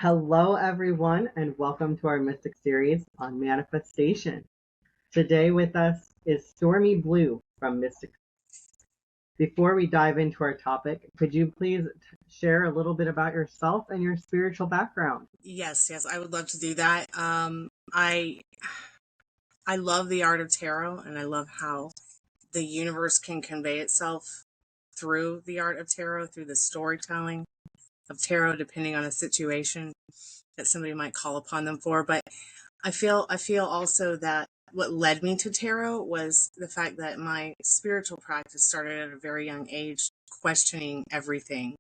Hello, everyone, and welcome to our Mystic series on manifestation. Today with us is Stormie Bleu from Mystic. Before we dive into our topic, could you please share a little bit about yourself and your spiritual background? Yes, I would love to do that. I love the art of tarot, and I love how the universe can convey itself through the art of tarot, through the storytelling of tarot, depending on a situation that somebody might call upon them for. But I feel also that what led me to tarot was the fact that my spiritual practice started at a very young age, questioning everything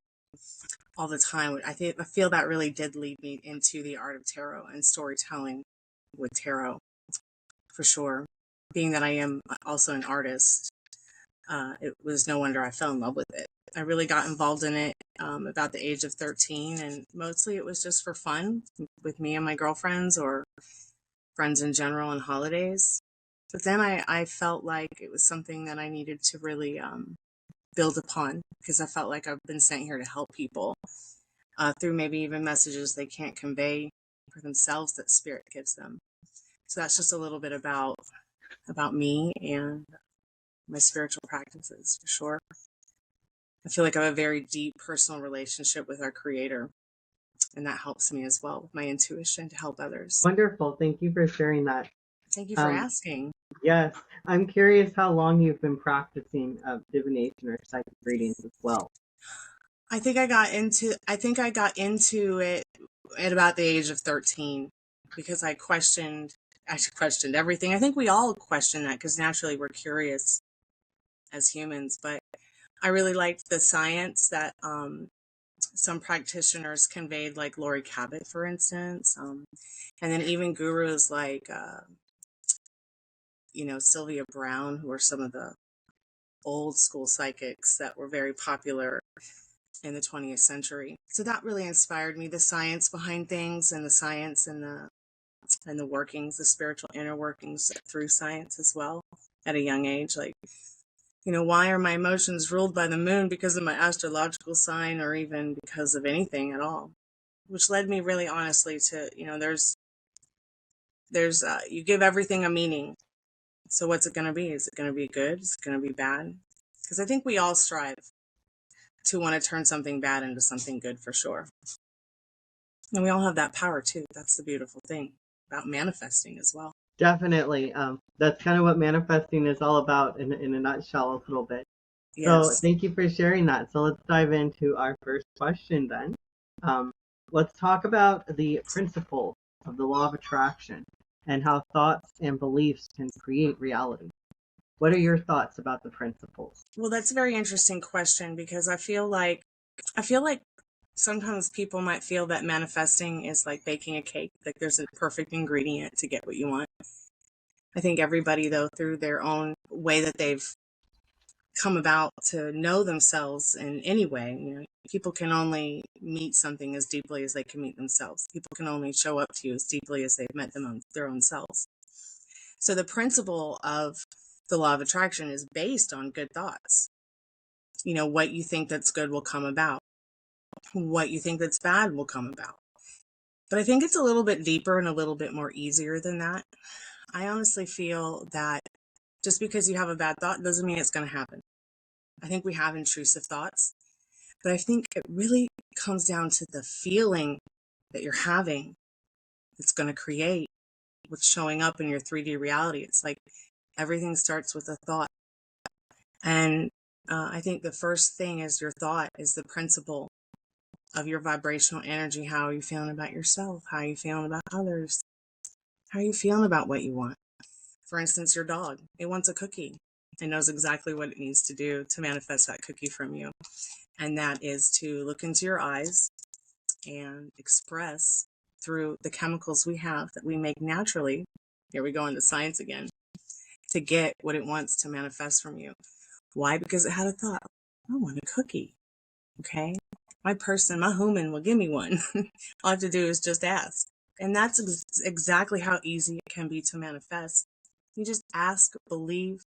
all the time. I feel that really did lead me into the art of tarot and storytelling with tarot for sure. Being that I am also an artist, it was no wonder I fell in love with it. I really got involved in it about the age of 13, and mostly it was just for fun with me and my girlfriends or friends in general on holidays. But then I felt like it was something that I needed to really build upon because I felt like I've been sent here to help people through maybe even messages they can't convey for themselves that spirit gives them. So that's just a little bit about me and my spiritual practices for sure. I feel like I have a very deep personal relationship with our creator, and that helps me as well with my intuition to help others. Wonderful. Thank you for sharing that. Thank you for Um, asking. yes, I'm curious how long you've been practicing divination or psychic readings as well. I think I got into it at about the age of 13 because I questioned everything. I think we all question that because naturally we're curious as humans, but I really liked the science that some practitioners conveyed, like Lori Cabot, for instance, and then even gurus like Sylvia Brown, who are some of the old school psychics that were very popular in the 20th century. So that really inspired me, the science behind things and the science and the workings, the spiritual inner workings through science as well at a young age. Like, why are my emotions ruled by the moon because of my astrological sign or even because of anything at all? Which led me really honestly to, you give everything a meaning. So what's it going to be? Is it going to be good? Is it going to be bad? Because I think we all strive to want to turn something bad into something good for sure. And we all have that power too. That's the beautiful thing about manifesting as well. Definitely. That's kind of what manifesting is all about in a nutshell, a little bit. So Yes. thank you for sharing that. So let's dive into our first question then. Um, let's talk about the principle of the law of attraction and how thoughts and beliefs can create reality. What are your thoughts about the principles? Well, that's a very interesting question because I feel like sometimes people might feel that manifesting is like baking a cake, like there's a perfect ingredient to get what you want. I think everybody though through their own way that they've come about to know themselves in any way. People can only meet something as deeply as they can meet themselves. People can only show up to you as deeply as they've met their own selves. So the principle of the law of attraction is based on good thoughts. What you think that's good will come about. What you think that's bad will come about. But I think it's a little bit deeper and a little bit more easier than that. I honestly feel that just because you have a bad thought doesn't mean it's going to happen. I think we have intrusive thoughts, but I think it really comes down to the feeling that you're having that's going to create what's showing up in your 3D reality. It's like everything starts with a thought. And I think the first thing is your thought is the principle of your vibrational energy. How are you feeling about yourself? How are you feeling about others? How are you feeling about what you want? For instance, your dog, it wants a cookie. It knows exactly what it needs to do to manifest that cookie from you. And that is to look into your eyes and express through the chemicals we have that we make naturally. Here we go into science again, to get what it wants to manifest from you. Why? Because it had a thought. I want a cookie. Okay. My human will give me one. All I have to do is just ask. And that's exactly how easy it can be to manifest. You just ask, believe,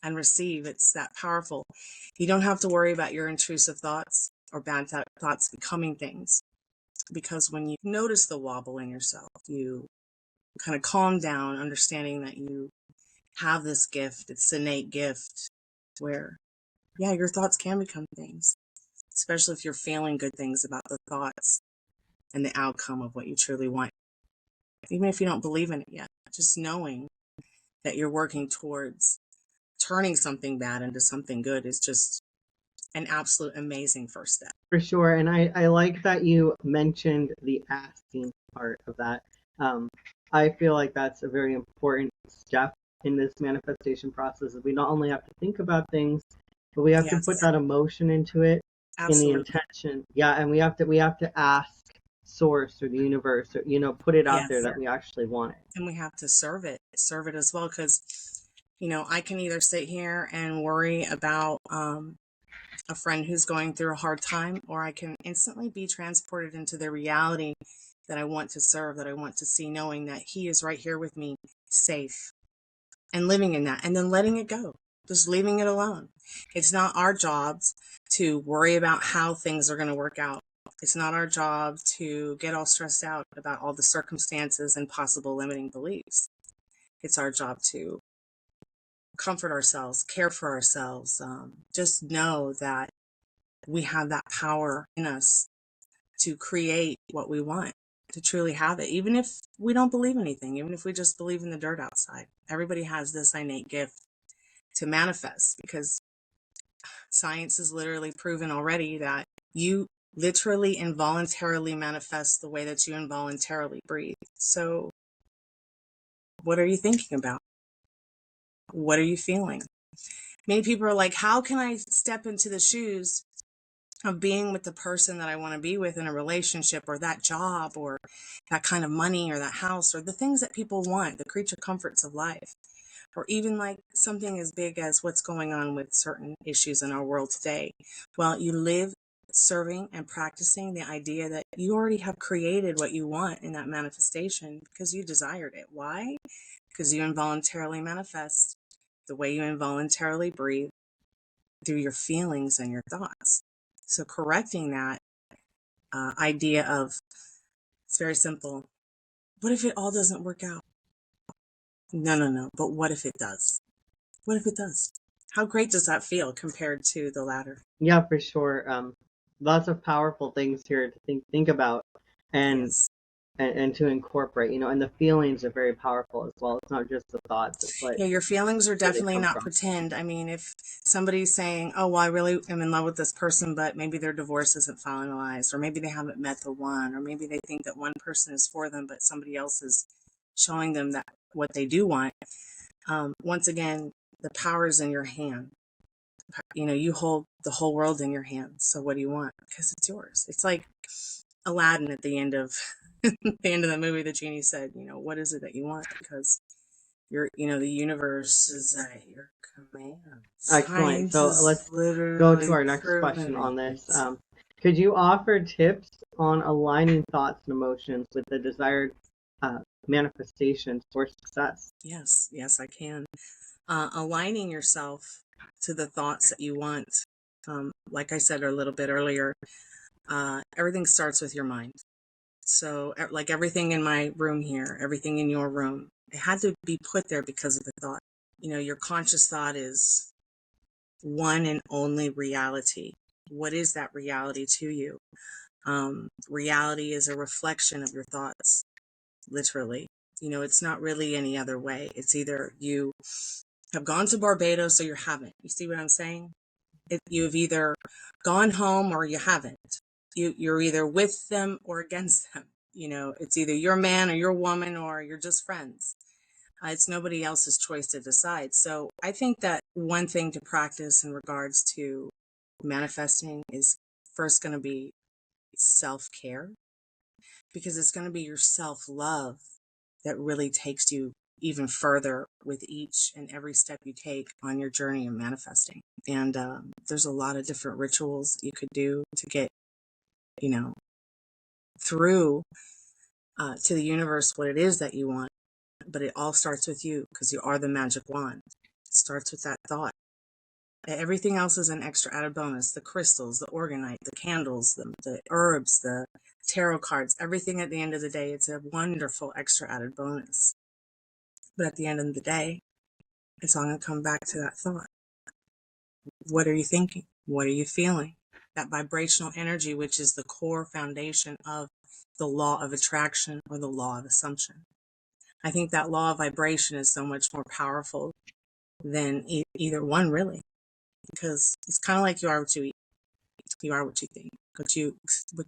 and receive. It's that powerful. You don't have to worry about your intrusive thoughts or bad thoughts becoming things. Because when you notice the wobble in yourself, you kind of calm down, understanding that you have this gift, it's an innate gift where, yeah, your thoughts can become things, especially if you're feeling good things about the thoughts and the outcome of what you truly want. Even if you don't believe in it yet, just knowing that you're working towards turning something bad into something good is just an absolute amazing first step. For sure. And I like that you mentioned the asking part of that. I feel like that's a very important step in this manifestation process. We not only have to think about things, but we have to put Yes, that emotion into it, in the absolutely. intention. Yeah, and we have to ask source or the universe, or put it out there Yes. that we actually want it. And we have to serve it as well. Because, I can either sit here and worry about a friend who's going through a hard time, or I can instantly be transported into the reality that I want to serve, that I want to see, knowing that he is right here with me, safe, and living in that, and then letting it go, just leaving it alone. It's not our jobs to worry about how things are going to work out. It's not our job to get all stressed out about all the circumstances and possible limiting beliefs. It's our job to comfort ourselves, care for ourselves, just know that we have that power in us to create what we want, to truly have it, even if we don't believe anything, even if we just believe in the dirt outside. Everybody has this innate gift to manifest, because science has literally proven already that you literally involuntarily manifest the way that you involuntarily breathe. So, what are you thinking about? What are you feeling? Many people are like, how can I step into the shoes of being with the person that I want to be with in a relationship, or that job, or that kind of money, or that house, or the things that people want, the creature comforts of life, or even like something as big as what's going on with certain issues in our world today? Well, you live serving and practicing the idea that you already have created what you want in that manifestation because you desired it. Why? Because you involuntarily manifest the way you involuntarily breathe, through your feelings and your thoughts. So correcting that idea of, it's very simple. What if it all doesn't work out? No, no, no. But what if it does? What if it does? How great does that feel compared to the latter? Yeah, for sure. Lots of powerful things here to think about, and Yes. and to incorporate. And the feelings are very powerful as well. It's not just the thoughts; it's like Yeah, your feelings are where they definitely come not from. pretend. I mean, if somebody's saying, oh, well, I really am in love with this person, but maybe their divorce isn't finalized, or maybe they haven't met the one, or maybe they think that one person is for them, but somebody else is showing them that what they do want. Once again, the power is in your hand. You hold the whole world in your hands. So what do you want? Because it's yours. It's like Aladdin at the end of the end of the movie. The genie said, what is it that you want? Because the universe is at your command. Excellent. Science So is let's go to literally our next question proving on this. it. Could you offer tips on aligning thoughts and emotions with the desired manifestations for success? Yes, yes, I can. Aligning yourself to the thoughts that you want. Like I said a little bit earlier, everything starts with your mind. So, like everything in my room here, everything in your room, it had to be put there because of the thought. Your conscious thought is one and only reality. What is that reality to you? Reality is a reflection of your thoughts, literally. It's not really any other way. It's either you have gone to Barbados or you haven't. You see what I'm saying? You've either gone home or you haven't. You're either with them or against them. It's either your man or your woman, or you're just friends. It's nobody else's choice to decide. So I think that one thing to practice in regards to manifesting is first going to be self-care, because it's going to be your self-love that really takes you even further with each and every step you take on your journey of manifesting. And there's a lot of different rituals you could do to get, through to the universe what it is that you want. But it all starts with you, because you are the magic wand. It starts with that thought. Everything else is an extra added bonus. The crystals, the organite, the candles, the herbs, the tarot cards, everything at the end of the day, it's a wonderful extra added bonus. But at the end of the day, it's all going to come back to that thought. What are you thinking? What are you feeling? That vibrational energy, which is the core foundation of the law of attraction or the law of assumption. I think that law of vibration is so much more powerful than either one, really, because it's kind of like you are what you eat. You are what you think. What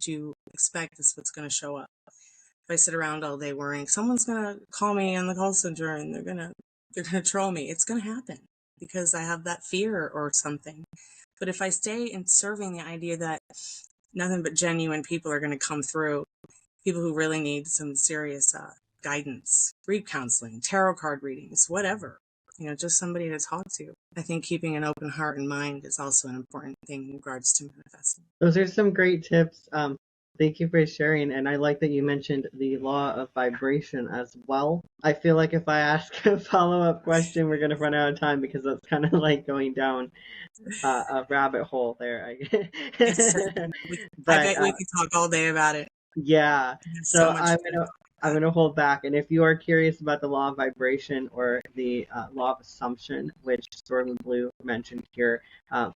you expect is what's going to show up. If I sit around all day worrying, someone's going to call me on the call center and they're going to troll me, it's going to happen because I have that fear or something. But if I stay in serving the idea that nothing but genuine people are going to come through, people who really need some serious guidance, grief counseling, tarot card readings, whatever, just somebody to talk to. I think keeping an open heart and mind is also an important thing in regards to manifesting. Those are some great tips. Thank you for sharing. And I like that you mentioned the law of vibration as well. I feel like if I ask a follow-up question, we're going to run out of time because that's kind of like going down a rabbit hole there. It's true. I But bet we could talk all day about it. yeah, There's so so much I'm gonna hold back. And if you are curious about the law of vibration or the law of assumption, which Stormie Bleu mentioned here,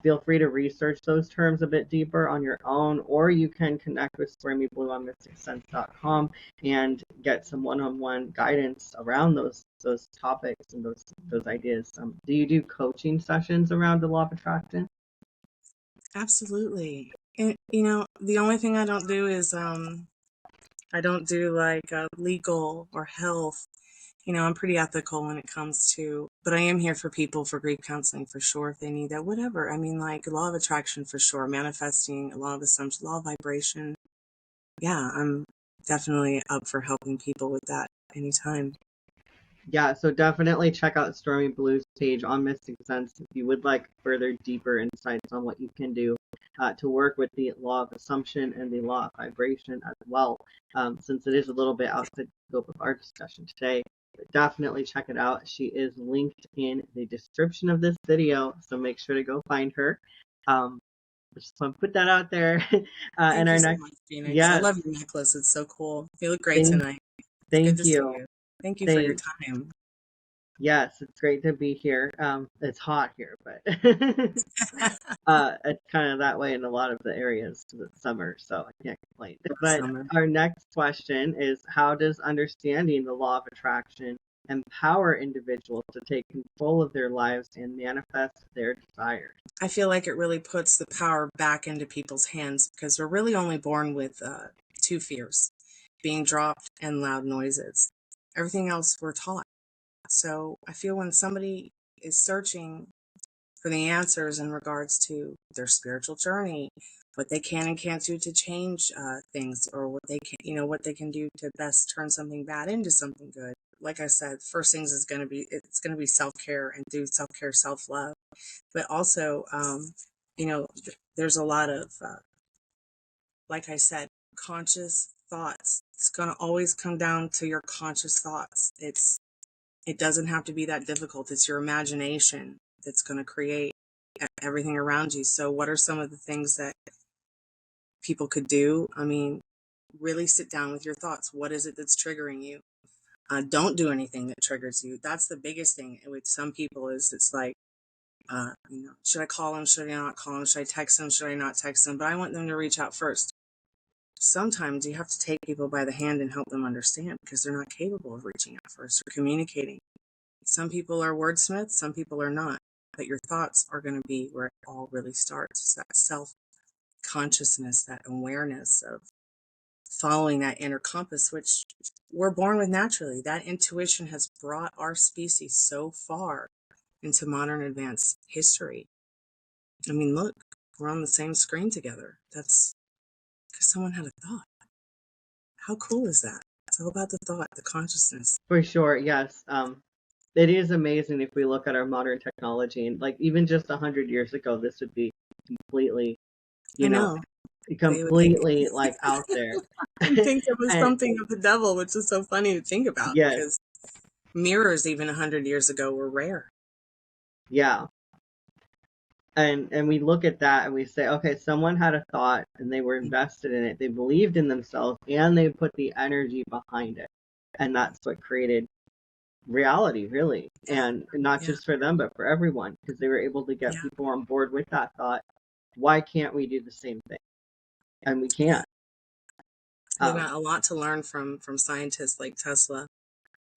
feel free to research those terms a bit deeper on your own, or you can connect with Stormie Bleu on mysticsense.com and get some one-on-one guidance around those topics and those ideas. Do you do coaching sessions around the law of attraction? Absolutely. And, the only thing I don't do is I don't do like legal or health. I'm pretty ethical when it comes to, but I am here for people for grief counseling for sure if they need that, whatever. I mean, like law of attraction for sure, manifesting, law of assumption, law of vibration. Yeah, I'm definitely up for helping people with that anytime. Yeah, so definitely check out Stormie Blue's page on Mystic Sense if you would like further deeper insights on what you can do to work with the law of assumption and the law of vibration as well, since it is a little bit outside the scope of our discussion today. But definitely check it out. She is linked in the description of this video, so make sure to go find her. Just want to put that out there. And Thank our you so next, much, Phoenix. I yes, love your necklace. It's so cool. You look great thank, tonight. It's good thank to see you. you. Thank you for your Thanks. time. Yes, it's great to be here. It's hot here, but it's kind of that way in a lot of the areas this summer, so I can't complain. But Summer. our next question is, how does understanding the law of attraction empower individuals to take control of their lives and manifest their desires? I feel like it really puts the power back into people's hands because we're really only born with two fears, being dropped and loud noises. Everything else we're taught. So I feel when somebody is searching for the answers in regards to their spiritual journey, what they can and can't do to change things, or what they can, what they can do to best turn something bad into something good. Like I said, first things is going to be, it's going to be self-care and do self-care, self-love. But also, there's a lot of, like I said, conscious thoughts. It's going to always come down to your conscious thoughts. It doesn't have to be that difficult. It's your imagination that's going to create everything around you. So what are some of the things that people could do? I mean, really sit down with your thoughts. What is it that's triggering you? Don't do anything that triggers you. That's the biggest thing with some people is it's like, should I call him? Should I not call him? Should I text him? Should I not text him? But I want them to reach out first. Sometimes you have to take people by the hand and help them understand because they're not capable of reaching out first or communicating. Some people are wordsmiths, some people are not. But your thoughts are going to be where it all really starts. It's that self-consciousness, that awareness of following that inner compass, which we're born with naturally. That intuition has brought our species so far into modern advanced history. I mean, look, we're on the same screen together. That's because someone had a thought. How cool is that? It's all about the thought, the consciousness. For sure, yes. It is amazing if we look at our modern technology, and like even just 100 years ago, this would be completely, I you know, know. They would think completely like out there. and think it was And something of the devil, which is so funny to think about yes, because mirrors even 100 years ago were rare. yeah. And we look at that and we say, okay, someone had a thought and they were invested in it. They believed in themselves and they put the energy behind it. And that's what created reality, really. Yeah. And not Yeah. just for them, but for everyone, because they were able to get Yeah. people on board with that thought. Why can't we do the same thing? And we Yeah. can't. We've Um, got a lot to learn from scientists like Tesla,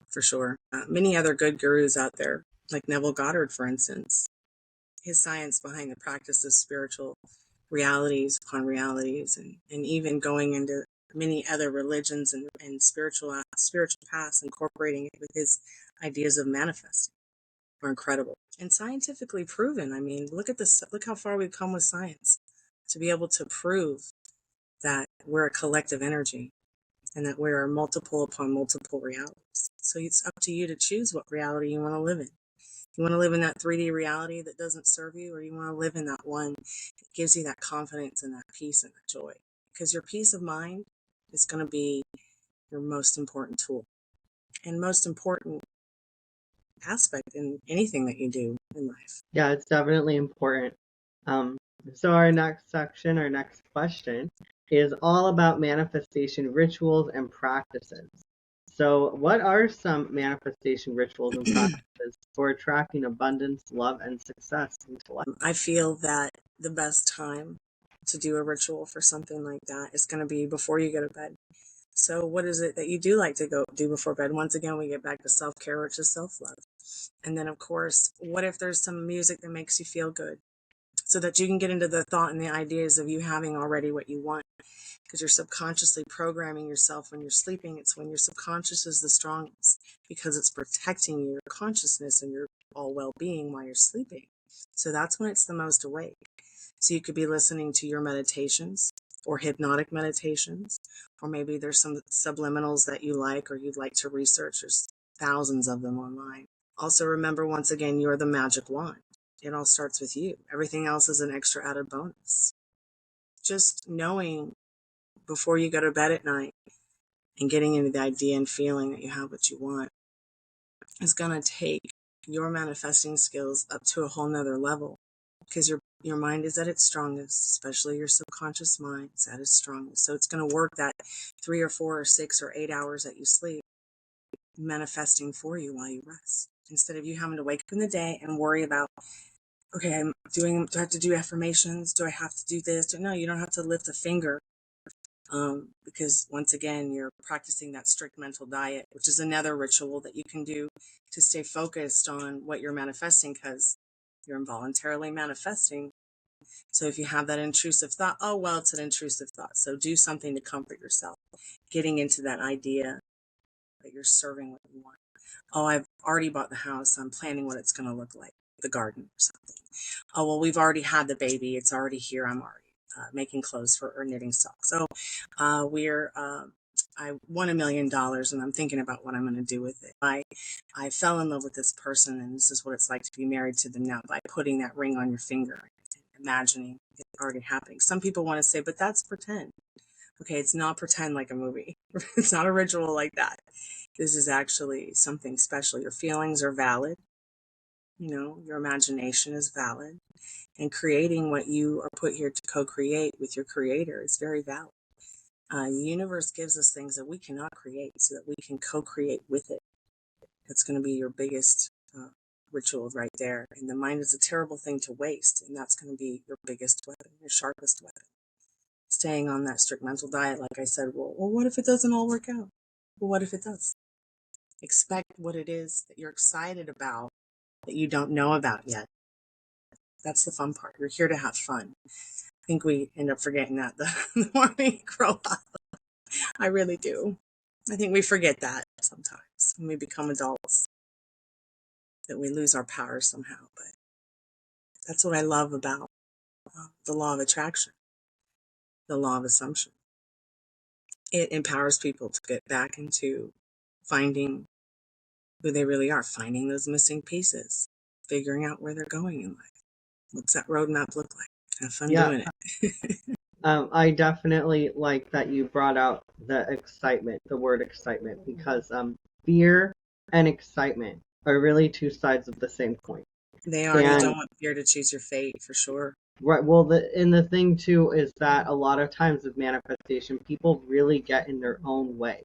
for sure. Many other good gurus out there, like Neville Goddard, for instance. His science behind the practice of spiritual realities upon realities, and even going into many other religions and spiritual paths, incorporating it with his ideas of manifesting are incredible and scientifically proven. I mean, look at this, look how far we've come with science to be able to prove that we're a collective energy and that we are multiple upon multiple realities. So it's up to you to choose what reality you want to live in. You want to live in that 3D reality that doesn't serve you, or you want to live in that one that gives you that confidence and that peace and that joy? Because your peace of mind is going to be your most important tool and most important aspect in anything that you do in life. yeah, it's definitely important. Um, so our next section, our next question is all about manifestation rituals and practices. So what are some manifestation rituals and practices for attracting abundance, love, and success into life? I feel that the best time to do a ritual for something like that is going to be before you go to bed. So what is it that you do like to go do before bed? Once again, we get back to self-care, which is self-love. And then, of course, what if there's some music that makes you feel good so that you can get into the thought and the ideas of you having already what you want? Because you're subconsciously programming yourself when you're sleeping. It's when your subconscious is the strongest because it's protecting your consciousness and your all well-being while you're sleeping. So that's when it's the most awake. So you could be listening to your meditations or hypnotic meditations, or maybe there's some subliminals that you like or you'd like to research. There's thousands of them online. Also remember, once again, you're the magic wand. It all starts with you. Everything else is an extra added bonus. Just knowing before you go to bed at night and getting into the idea and feeling that you have what you want is going to take your manifesting skills up to a whole nother level, because your mind is at its strongest, especially your subconscious mind is at its strongest. So it's going to work that 3 or 4 or 6 or 8 hours that you sleep, manifesting for you while you rest, instead of you having to wake up in the day and worry about, okay, do I have to do affirmations? Do I have to do this? No, you don't have to lift a finger. Because once again, you're practicing that strict mental diet, which is another ritual that you can do to stay focused on what you're manifesting, because you're involuntarily manifesting. So if you have that intrusive thought, oh, well, it's an intrusive thought. So do something to comfort yourself, getting into that idea that you're serving what you want. Oh, I've already bought the house. I'm planning what it's going to look like, the garden or something. Oh, well, we've already had the baby. It's already here. I'm already making clothes for or knitting socks. So I won $1 million and I'm thinking about what I'm going to do with it. I fell in love with this person and this is what it's like to be married to them now, by putting that ring on your finger and imagining it already happening. Some people want to say, but that's pretend. Okay, it's not pretend like a movie. It's not a ritual like that. This is actually something special. Your feelings are valid. Your imagination is valid. And creating what you are put here to co-create with your creator is very valid. The universe gives us things that we cannot create so that we can co-create with it. That's going to be your biggest ritual right there. And the mind is a terrible thing to waste. And that's going to be your biggest weapon, your sharpest weapon. Staying on that strict mental diet, like I said, well, what if it doesn't all work out? Well, what if it does? Expect what it is that you're excited about that you don't know about yet. That's the fun part. You're here to have fun. I think we end up forgetting that the more we grow up. I really do. I think we forget that sometimes when we become adults, that we lose our power somehow. But that's what I love about the law of attraction, the law of assumption. It empowers people to get back into finding who they really are, finding those missing pieces, figuring out where they're going in life. What's that roadmap look like? Have fun Yeah, doing it. I definitely like that you brought out the excitement, the word excitement, because fear and excitement are really two sides of the same coin. They are. You And don't want fear to choose your fate, for sure. right, well, the thing too is that a lot of times with manifestation, people really get in their own way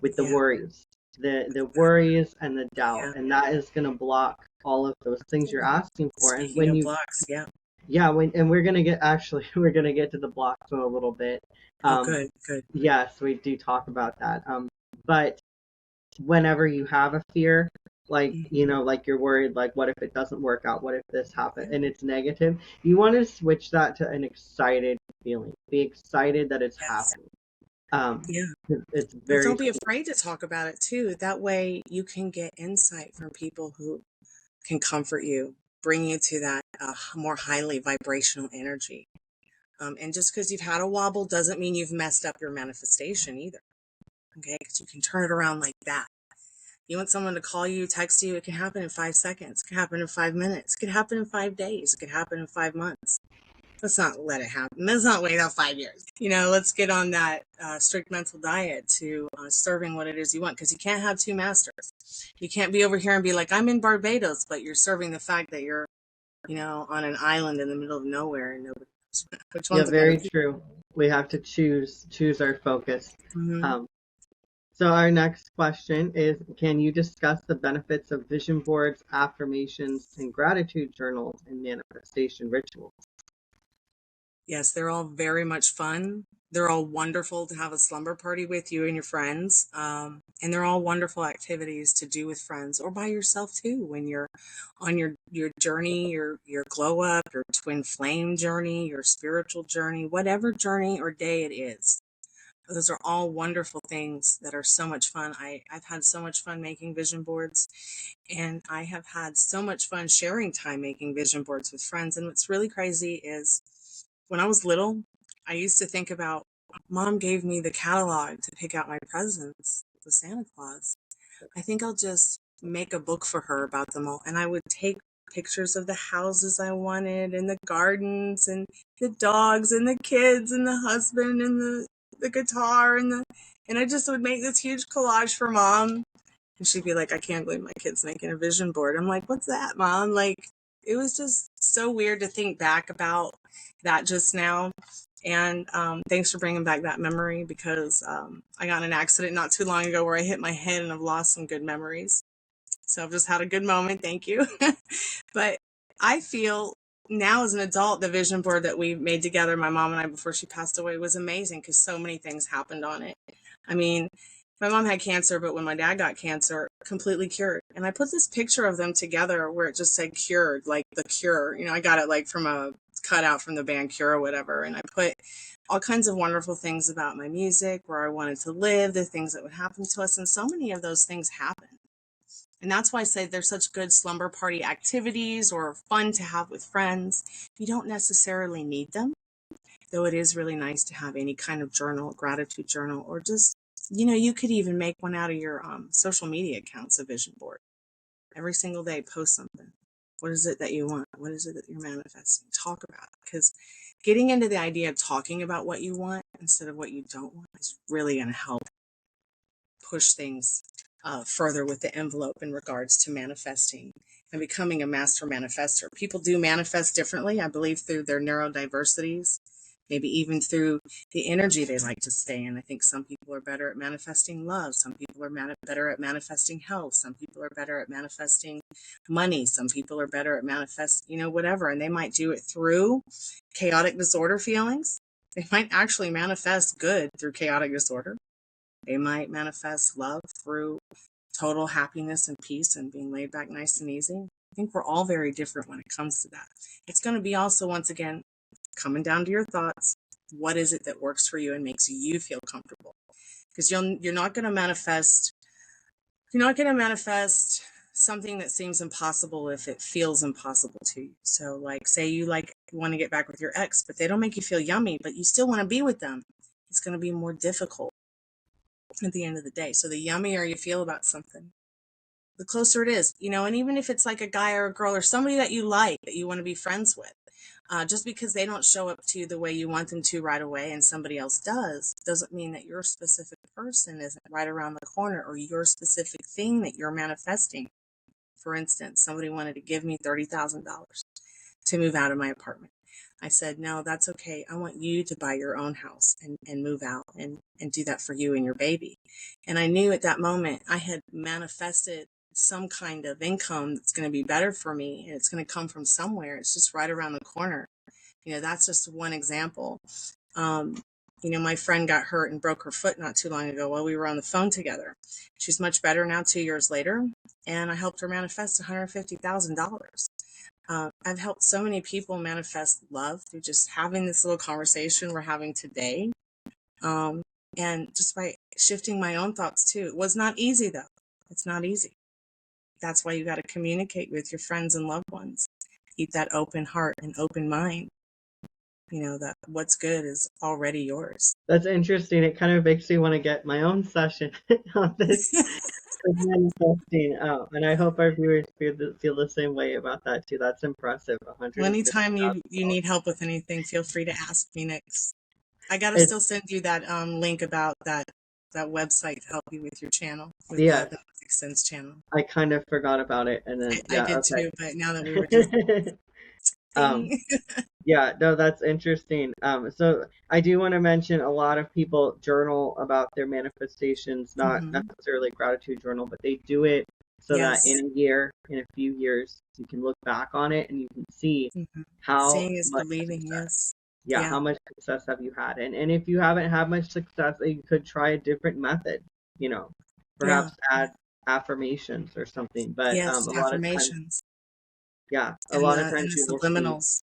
with the Yeah. worries, the worries and the doubt, Yeah. and that is going to block all of those things you're asking for. And Speaking when of you, blocks, yeah. yeah, when and we're gonna get actually we're gonna get to the blocks in a little bit. Oh, Um, good, good. yes, we do talk about that. But whenever you have a fear, like Hmm. like you're worried, like what if it doesn't work out, what if this Yeah. happens, and it's negative, you want to switch that to an excited feeling. Be excited that it's Yes. happening. um Yeah. it's And very don't be cool. afraid to talk about it too. That way you can get insight from people who can comfort you, bring you to that more highly vibrational energy. And just because you've had a wobble doesn't mean you've messed up your manifestation either. Okay. Because you can turn it around like that. You want someone to call you, text you, it can happen in 5 seconds. It can happen in 5 minutes. It could happen in 5 days. It could happen in 5 months. Let's not let it happen. Let's not wait out 5 years. Let's get on that strict mental diet to serving what it is you want, because you can't have two masters. You can't be over here and be like, I'm in Barbados, but you're serving the fact that you're, on an island in the middle of nowhere and nobody knows. Which Yeah, one's a better very piece? true. We have to choose our focus. Mm-hmm. um so our next question is, can you discuss the benefits of vision boards, affirmations, and gratitude journals and manifestation rituals? Yes, they're all very much fun. They're all wonderful to have a slumber party with you and your friends. And they're all wonderful activities to do with friends or by yourself too when you're on your journey, your glow up, your twin flame journey, your spiritual journey, whatever journey or day it is. Those are all wonderful things that are so much fun. I've had so much fun making vision boards, and I have had so much fun sharing time making vision boards with friends. And what's really crazy is when I was little, I used to think about, Mom gave me the catalog to pick out my presents with Santa Claus. I think I'll just make a book for her about them all. And I would take pictures of the houses I wanted and the gardens and the dogs and the kids and the husband and the guitar and I just would make this huge collage for Mom. And she'd be like, I can't believe my kid's making a vision board. I'm like, what's that, Mom? Like, it was just so weird to think back about that just now. And thanks for bringing back that memory, because I got in an accident not too long ago where I hit my head and I've lost some good memories. So I've just had a good moment. Thank you. But I feel now as an adult, the vision board that we made together, my mom and I, before she passed away, was amazing because so many things happened on it. I mean, my mom had cancer, but when my dad got cancer, completely cured. And I put this picture of them together where it just said cured, like the cure. I got it like from a cutout from the band Cure or whatever. And I put all kinds of wonderful things about my music, where I wanted to live, the things that would happen to us. And so many of those things happened. And that's why I say they're such good slumber party activities or fun to have with friends. You don't necessarily need them, though it is really nice to have any kind of journal, gratitude journal, or just, you could even make one out of your social media accounts, a vision board. Every single day, post something. What is it that you want? What is it that you're manifesting? Talk about it. Because getting into the idea of talking about what you want instead of what you don't want is really going to help push things further with the envelope in regards to manifesting and becoming a master manifester. People do manifest differently, I believe, through their neurodiversities, maybe even through the energy they like to stay in. I think some people are better at manifesting love. Some people are better at manifesting health. Some people are better at manifesting money. Some people are better at whatever. And they might do it through chaotic disorder feelings. They might actually manifest good through chaotic disorder. They might manifest love through total happiness and peace and being laid back nice and easy. I think we're all very different when it comes to that. It's going to be also, once again, coming down to your thoughts. What is it that works for you and makes you feel comfortable? Because you're not going to manifest. You're not going to manifest something that seems impossible if it feels impossible to you. So, like, say you want to get back with your ex, but they don't make you feel yummy, but you still want to be with them. It's going to be more difficult at the end of the day. So the yummier you feel about something, the closer it is, and even if it's like a guy or a girl or somebody that you like, that you want to be friends with, just because they don't show up to you the way you want them to right away and somebody else doesn't mean that your specific person isn't right around the corner, or your specific thing that you're manifesting For instance, somebody wanted to give me $30,000 to move out of my apartment. I said, no, that's okay. I want you to buy your own house and move out and do that for you and your baby. And I knew at that moment I had manifested some kind of income that's going to be better for me, and it's going to come from somewhere. It's just right around the corner. That's just one example. Um, my friend got hurt and broke her foot not too long ago while we were on the phone together. She's much better now 2 years later, and I helped her manifest $150,000. I've helped so many people manifest love through just having this little conversation we're having today. And just by shifting my own thoughts too. It was not easy though. It's not easy. That's why you got to communicate with your friends and loved ones. Keep that open heart and open mind. That what's good is already yours. That's interesting. It kind of makes me want to get my own session on this with manifesting. And I hope our viewers feel the same way about that too. That's impressive. Well, anytime you $150,000. need help with anything, feel free to ask me next. I got to It's still send you that link about that website to help you with your channel, with yeah. the Mysticsense channel. I kind of forgot about it, and then I did too, but now that we were just um, ding. yeah, no, that's interesting. So I do want to mention a lot of people journal about their manifestations, not Hmm. necessarily gratitude journal, but they do it so that Yes. in a few years, you can look back on it and you can see Hmm. how Seeing is much believing. success, Yes. yeah, Yeah. how much success have you had? And if you haven't had much success, you could try a different method, you know, Yeah. perhaps add affirmations or something. But Yes. a lot of times, Affirmations yeah, a and lot of the times you will see, subliminals.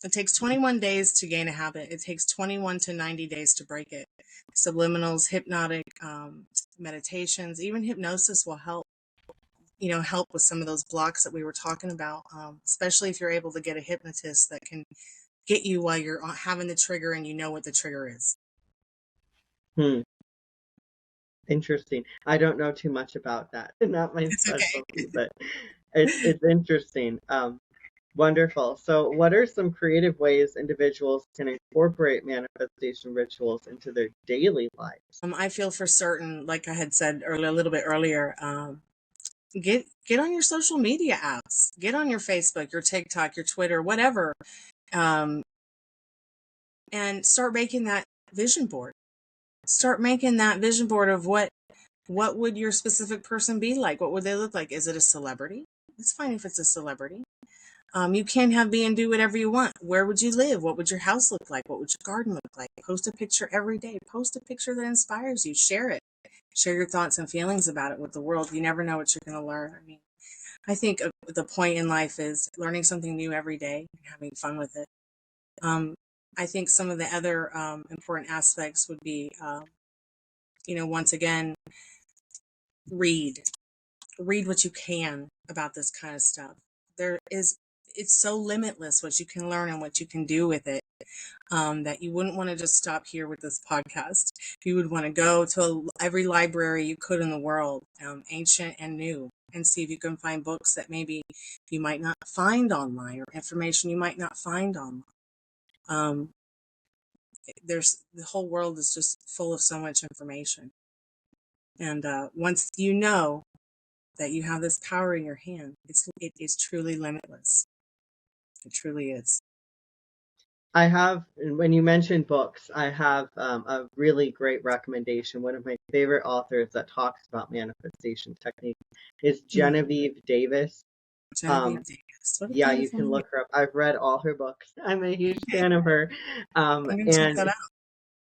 It takes 21 days to gain a habit. It takes 21 to 90 days to break it. Subliminals, hypnotic meditations, even hypnosis will help. Help with some of those blocks that we were talking about. Especially if you're able to get a hypnotist that can get you while you're having the trigger and you know what the trigger is. hmm, interesting. I don't know too much about that. Not my It's okay. specialty, but it's interesting. Wonderful. So, what are some creative ways individuals can incorporate manifestation rituals into their daily lives? I feel for certain, like I had said earlier, a little bit earlier, get on your social media apps, get on your Facebook, your TikTok, your Twitter, whatever, um, and start making that vision board. Start making that vision board of what would your specific person be like? What would they look like? Is it a celebrity? It's fine if it's a celebrity. You can have be and do whatever you want. Where would you live? What would your house look like? What would your garden look like? Post a picture every day. Post a picture that inspires you. Share it. Share your thoughts and feelings about it with the world. You never know what you're going to learn. I mean, I think the point in life is learning something new every day and having fun with it. Um, I think some of the other important aspects would be, once again, read. Read what you can about this kind of stuff. It's so limitless what you can learn and what you can do with it, that you wouldn't want to just stop here with this podcast. You would want to go to every library you could in the world, ancient and new, and see if you can find books that maybe you might not find online or information you might not find online. Um, the whole world is just full of so much information. And once you know that you have this power in your hand, it is truly limitless. It truly is. I have, when you mentioned books, I have a really great recommendation. One of my favorite authors that talks about manifestation techniques is Mm. Genevieve Davis. Genevieve Um, Davis. What a yeah, you beautiful can name. look her up. I've read all her books. I'm a huge Okay. fan of her. I'm going to check And that out.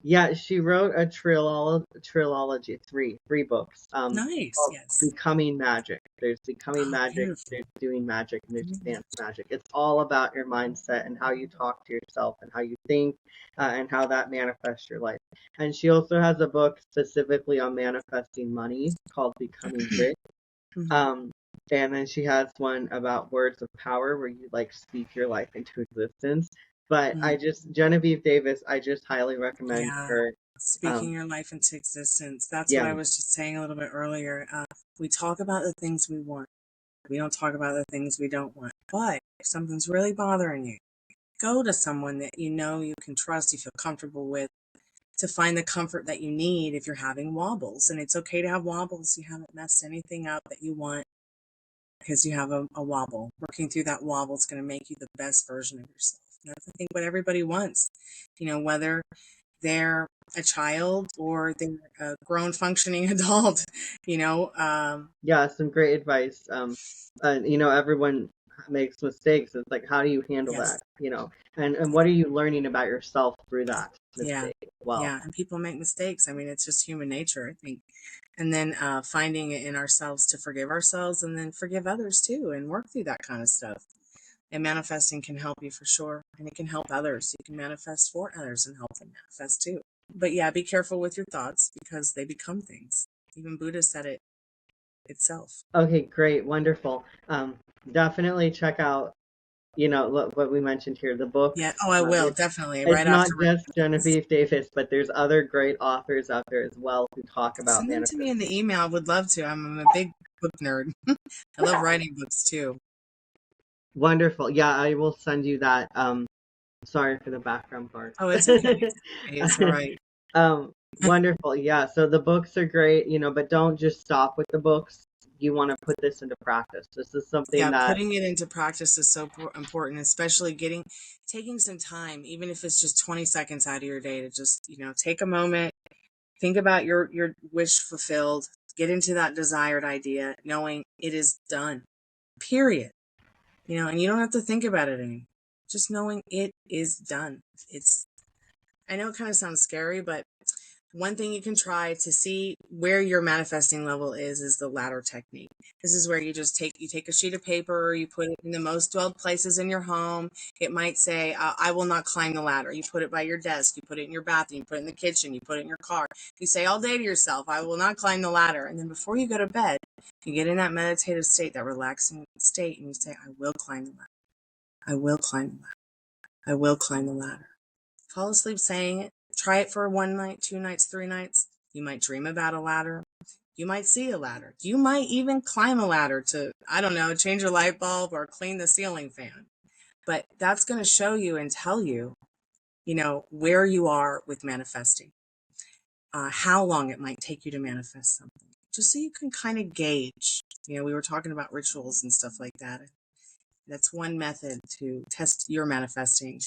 yeah, she wrote a trilogy, three books, Nice. called Yes. Becoming Magic. There's Becoming Oh, Magic, beautiful. there's Doing Magic, and there's Mhm. Advanced Magic. It's all about your mindset and how you talk to yourself and how you think, and how that manifests your life. And she also has a book specifically on manifesting money called Becoming Rich. Mhm. Um, and then she has one about words of power where you like speak your life into existence. But Mhm. Genevieve Davis, I just highly recommend Yeah. her. Speaking Um, your life into existence. That's what yeah, I was just saying a little bit earlier. We talk about the things we want. We don't talk about the things we don't want. But if something's really bothering you, go to someone that you know you can trust, you feel comfortable with, to find the comfort that you need if you're having wobbles. And it's okay to have wobbles. You haven't messed anything up that you want. because you have a wobble. Working through that wobble is going to make you the best version of yourself. And that's, I think, what everybody wants, whether they're a child or they're a grown functioning adult, Yeah, some great advice. And everyone makes mistakes. It's like, how do you handle yes. that? And what are you learning about yourself through that Yeah. mistake? Well, Yeah. And people make mistakes. I mean, it's just human nature, I think. And then finding it in ourselves to forgive ourselves and then forgive others too and work through that kind of stuff. And manifesting can help you for sure. And it can help others. You can manifest for others and help them manifest too. But yeah, be careful with your thoughts because they become things. Even Buddha said it itself. okay, great, wonderful. Definitely check out, what we mentioned here, the Yeah. books. Oh, I will. It's Definitely. it's Right not after just this. Genevieve Davis, but there's other great authors out there as well who talk about Send them to me in the manifestation. email. I would love to. I'm a big book nerd. I love writing books too. Wonderful. Yeah, I will send you that. Sorry for the background part. Oh, it's okay. It's okay. It's all right. Wonderful. Yeah. So the books are great, but don't just stop with the books. You want to put this into practice. This is something Yeah, that putting it into practice is so important, especially taking some time, even if it's just 20 seconds out of your day to just, take a moment, think about your wish fulfilled, get into that desired idea, knowing it is done. Period. And you don't have to think about it anymore. Just knowing it is done. I know it kind of sounds scary, but one thing you can try to see where your manifesting level is the ladder technique. This is where you take a sheet of paper, you put it in the most dwelled places in your home. It might say, I will not climb the ladder. You put it by your desk, you put it in your bathroom, you put it in the kitchen, you put it in your car. You say all day to yourself, I will not climb the ladder. And then before you go to bed, you get in that meditative state, that relaxing state, and you say, I will climb the ladder. I will climb the ladder. I will climb the ladder. Fall asleep saying it. Try it for 1 night, 2 nights, 3 nights. You might dream about a ladder. You might see a ladder. You might even climb a ladder to, I don't know, change a light bulb or clean the ceiling fan. But that's going to show you and tell you, where you are with manifesting, how long it might take you to manifest something, just so you can kind of gauge. We were talking about rituals and stuff like that. That's one method to test your manifesting.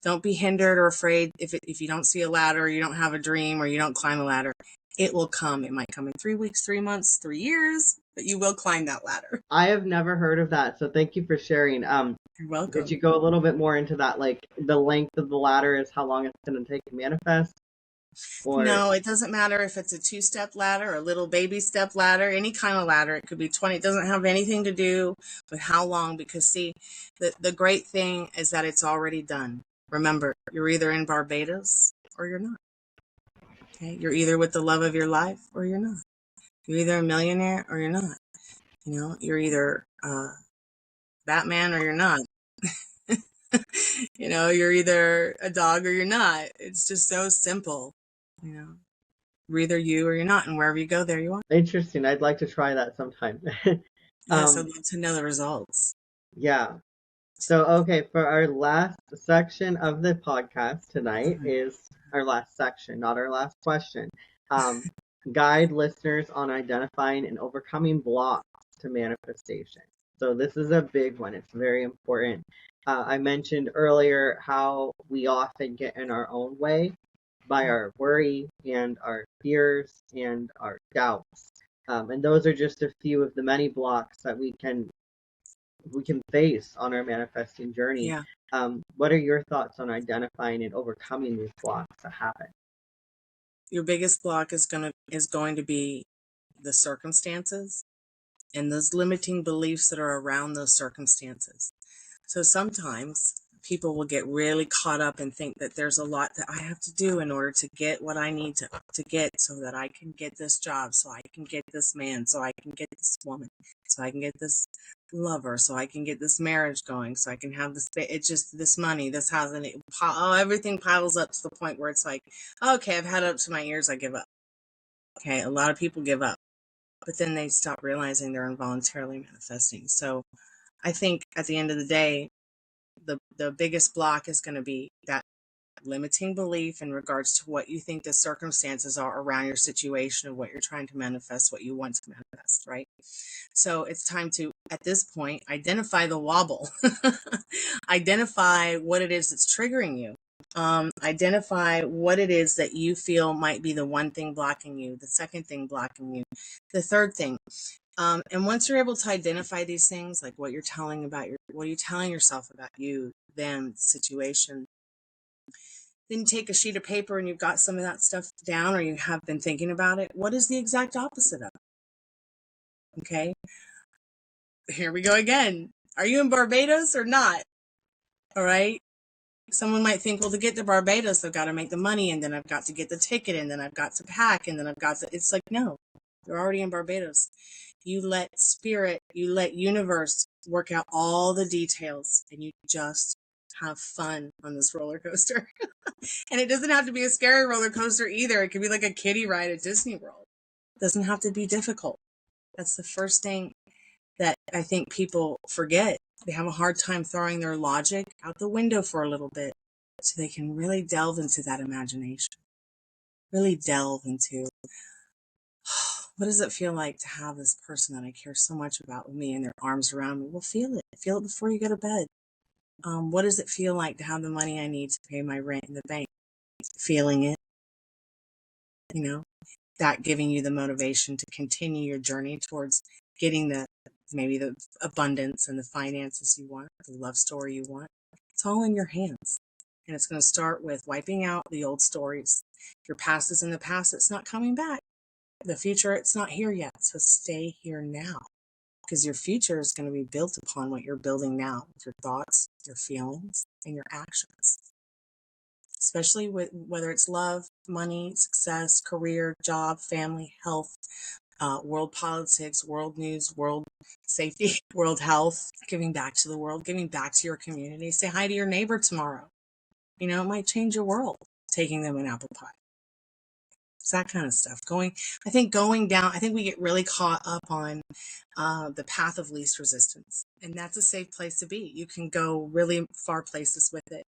Don't be hindered or afraid if you don't see a ladder, or you don't have a dream, or you don't climb a ladder. It will come. It might come in 3 weeks, 3 months, 3 years, but you will climb that ladder. I have never heard of that. So thank you for sharing. You're Could welcome. you go a little bit more into that? Like the length of the ladder is how long it's going to take to manifest, or No, it doesn't matter if it's a 2-step ladder, or a little baby step ladder, any kind of ladder. It could be 20. It doesn't have anything to do with how long, because see, the great thing is that it's already done. Remember, you're either in Barbados or you're not. Okay, you're either with the love of your life or you're not. You're either a millionaire or you're not. You're either Batman or you're not. You're either a dog or you're not. It's just so simple. You know, you're either you or you're not, and wherever you go, there you are. interesting. I'd like to try that sometime. Yes, um, I'd love to know the results. yeah. So, okay, for our last section of the podcast tonight Mhm. is our last section, not our last question. Um, Guide listeners on identifying and overcoming blocks to manifestation. So, this is a big one. It's very important. I mentioned earlier how we often get in our own way by our worry and our fears and our doubts. And those are just a few of the many blocks that we can face on our manifesting journey. Yeah. What are your thoughts on identifying and overcoming these blocks that happen? Your biggest block is going to be the circumstances and those limiting beliefs that are around those circumstances. So sometimes people will get really caught up and think that there's a lot that I have to do in order to get what I need to get, so that I can get this job, so I can get this man, so I can get this woman, so I can get this lover, so I can get this marriage going, so I can have this, it's just this money, this house, and everything piles up to the point where it's like, okay, I've had it up to my ears, I give up. Okay, a lot of people give up, but then they stop realizing they're involuntarily manifesting. So I think at the end of the day, the biggest block is going to be limiting belief in regards to what you think the circumstances are around your situation of what you're trying to manifest, what you want to manifest, right? So it's time to, at this point, identify the wobble. Identify what it is that's triggering you. Identify what it is that you feel might be the one thing blocking you, the second thing blocking you, the third thing. And once you're able to identify these things, like what you're telling yourself about you, them, the situation, then you take a sheet of paper and you've got some of that stuff down, or you have been thinking about it. What is the exact opposite of it? Okay. Here we go again. Are you in Barbados or not? All right. Someone might think, well, to get to Barbados, I've got to make the money, and then I've got to get the ticket, and then I've got to pack, and then I've got to, it's like, no, you're already in Barbados. You let spirit, you let universe work out all the details, and you just have fun on this roller coaster. And it doesn't have to be a scary roller coaster either. It could be like a kiddie ride at Disney World. It doesn't have to be difficult. That's the first thing that I think people forget. They have a hard time throwing their logic out the window for a little bit so they can really delve into that imagination. Really delve into, what does it feel like to have this person that I care so much about with me and their arms around me? Well, feel it. Feel it before you go to bed. What does it feel like to have the money I need to pay my rent in the bank? Feeling it, that giving you the motivation to continue your journey towards getting maybe the abundance and the finances you want, the love story you want. It's all in your hands. And it's going to start with wiping out the old stories. Your past is in the past. It's not coming back. The future, it's not here yet. So stay here now, because your future is going to be built upon what you're building now with your thoughts, your feelings, and your actions. Especially with whether it's love, money, success, career, job, family, health, world politics, world news, world safety, world health, giving back to the world, giving back to your community. Say hi to your neighbor tomorrow. It might change your world, taking them an apple pie. It's that kind of stuff. I think we get really caught up on the path of least resistance. And that's a safe place to be. You can go really far places with it.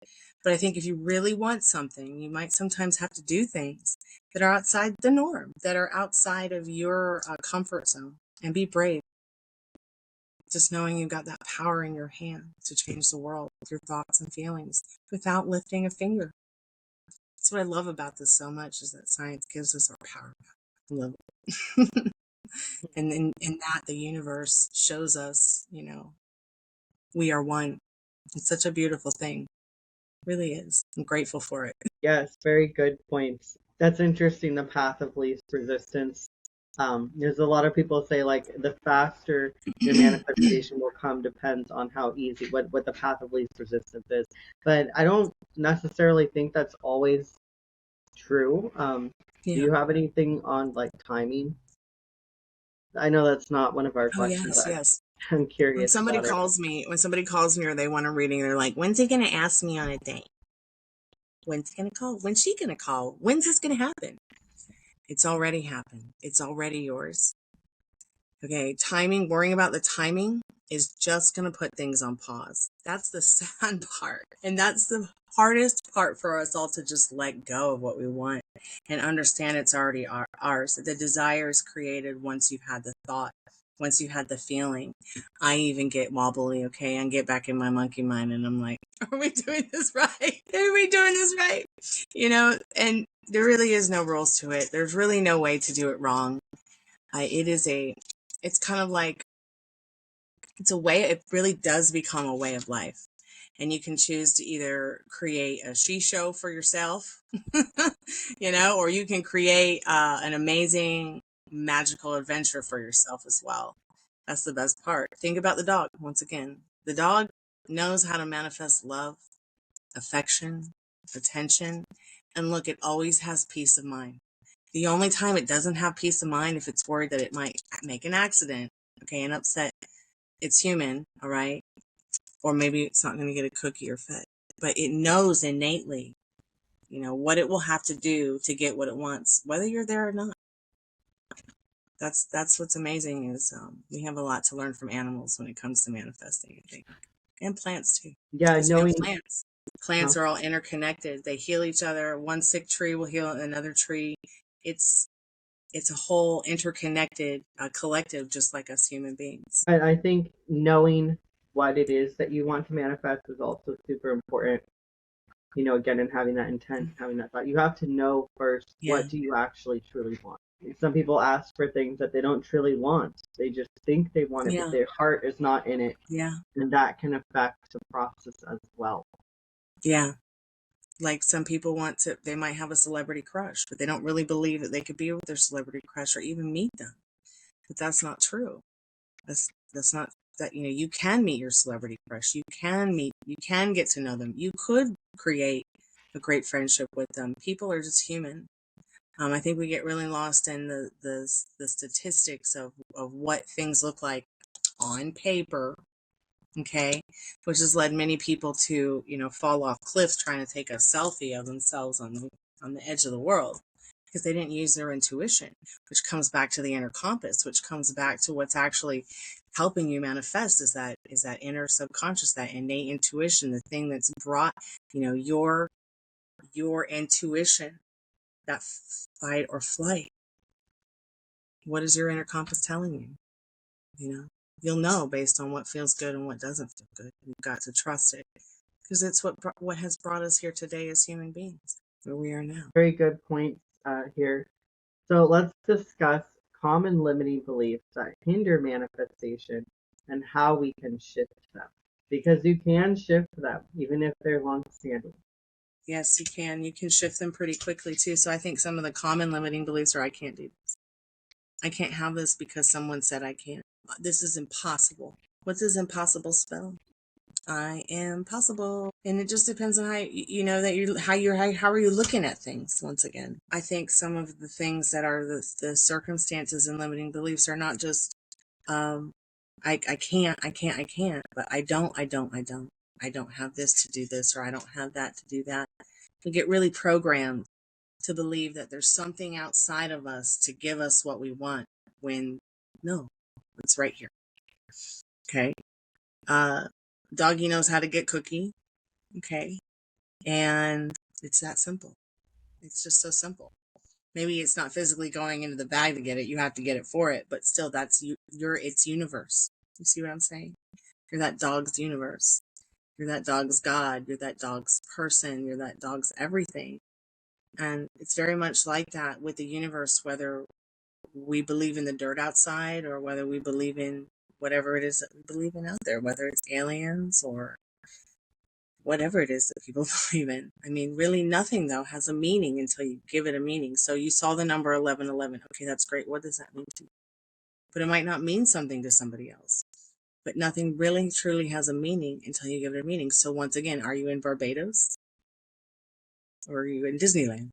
But I think if you really want something, you might sometimes have to do things that are outside the norm, that are outside of your comfort zone, and be brave. Just knowing you've got that power in your hand to change the world with your thoughts and feelings without lifting a finger. That's what I love about this so much, is that science gives us our power back. I love it. And in that, the universe shows us, we are one. It's such a beautiful thing. It really is. I'm grateful for it. Yes, very good points. That's interesting, the path of least resistance. There's a lot of people say, like, the faster your manifestation will come depends on how easy, what the path of least resistance is. But I don't necessarily think that's always true. Do you have anything on, like, timing? I know that's not one of our Oh, questions, yes, but yes. I'm curious about it. When somebody calls me or they want a reading, they're like, when's he going to ask me on a date? When's he going to call? When's she going to call? When's this going to happen? It's already happened. It's already yours. Okay, worrying about the timing is just going to put things on pause. That's the sad part. And that's the hardest part for us all, to just let go of what we want and understand it's already ours. The desire is created once you've had the thought, once you had the feeling. I even get wobbly, okay, and get back in my monkey mind, and I'm like, are we doing this right? Are we doing this right? And there really is no rules to it. There's really no way to do it wrong. It's kind of like, it really does become a way of life. And you can choose to either create a she show for yourself, or you can create an amazing magical adventure for yourself as well. That's the best part. Think about the dog. Once again, the dog knows how to manifest love, affection, attention, and look, it always has peace of mind. The only time it doesn't have peace of mind, if it's worried that it might make an accident, okay, and upset its human, all right, or maybe it's not going to get a cookie or fed, but it knows innately, what it will have to do to get what it wants, whether you're there or not. That's what's amazing, is we have a lot to learn from animals when it comes to manifesting, I think, and plants too, Yeah, because we have knowing plants. Plants are all interconnected. They heal each other. One sick tree will heal another tree. It's it's a whole interconnected collective, just like us human beings. I think knowing what it is that you want to manifest is also super important. Again, and having that intent, having that thought. You have to know first, Yeah, what do you actually truly want? Some people ask for things that they don't truly want. They just think they want it, but yeah, their heart is not in it. yeah, And that can affect the process as well. yeah. Like some people they might have a celebrity crush, but they don't really believe that they could be with their celebrity crush or even meet them. But that's not true. That's not that, you can meet your celebrity crush. You can get to know them. You could create a great friendship with them. People are just human. I think we get really lost in the statistics of what things look like on paper, okay, which has led many people to, fall off cliffs trying to take a selfie of themselves on the edge of the world because they didn't use their intuition, which comes back to the inner compass, which comes back to what's actually helping you manifest is that inner subconscious, that innate intuition, the thing that's brought, your intuition, that fight or flight. What is your inner compass telling you? You'll know based on what feels good and what doesn't feel good. You've got to trust it because it's what has brought us here today as human beings, where we are now. Very good points here. So let's discuss common limiting beliefs that hinder manifestation and how we can shift them. Because you can shift them, even if they're long-standing. Yes, you can. You can shift them pretty quickly too. So I think some of the common limiting beliefs are I can't do this. I can't have this because someone said I can't. This is impossible. What does impossible spell? I am possible. And it just depends on how how are you looking at things. Once again, I think some of the things that are the circumstances and limiting beliefs are not just I can't, but I don't have this to do this, or I don't have that to do that. We get really programmed to believe that there's something outside of us to give us what we want, when no, it's right here. Okay. Doggy knows how to get cookie. Okay. And it's that simple. It's just so simple. Maybe it's not physically going into the bag to get it. You have to get it for it, but still that's you're its universe. You see what I'm saying? You're that dog's universe. You're that dog's God. You're that dog's person. You're that dog's everything. And it's very much like that with the universe, whether we believe in the dirt outside or whether we believe in whatever it is that we believe in out there, whether it's aliens or whatever it is that people believe in. I mean, really nothing, though, has a meaning until you give it a meaning. So you saw the number 1111. Okay, that's great. What does that mean to you? But it might not mean something to somebody else. But nothing really truly has a meaning until you give it a meaning. So once again, are you in Barbados? Or are you in Disneyland?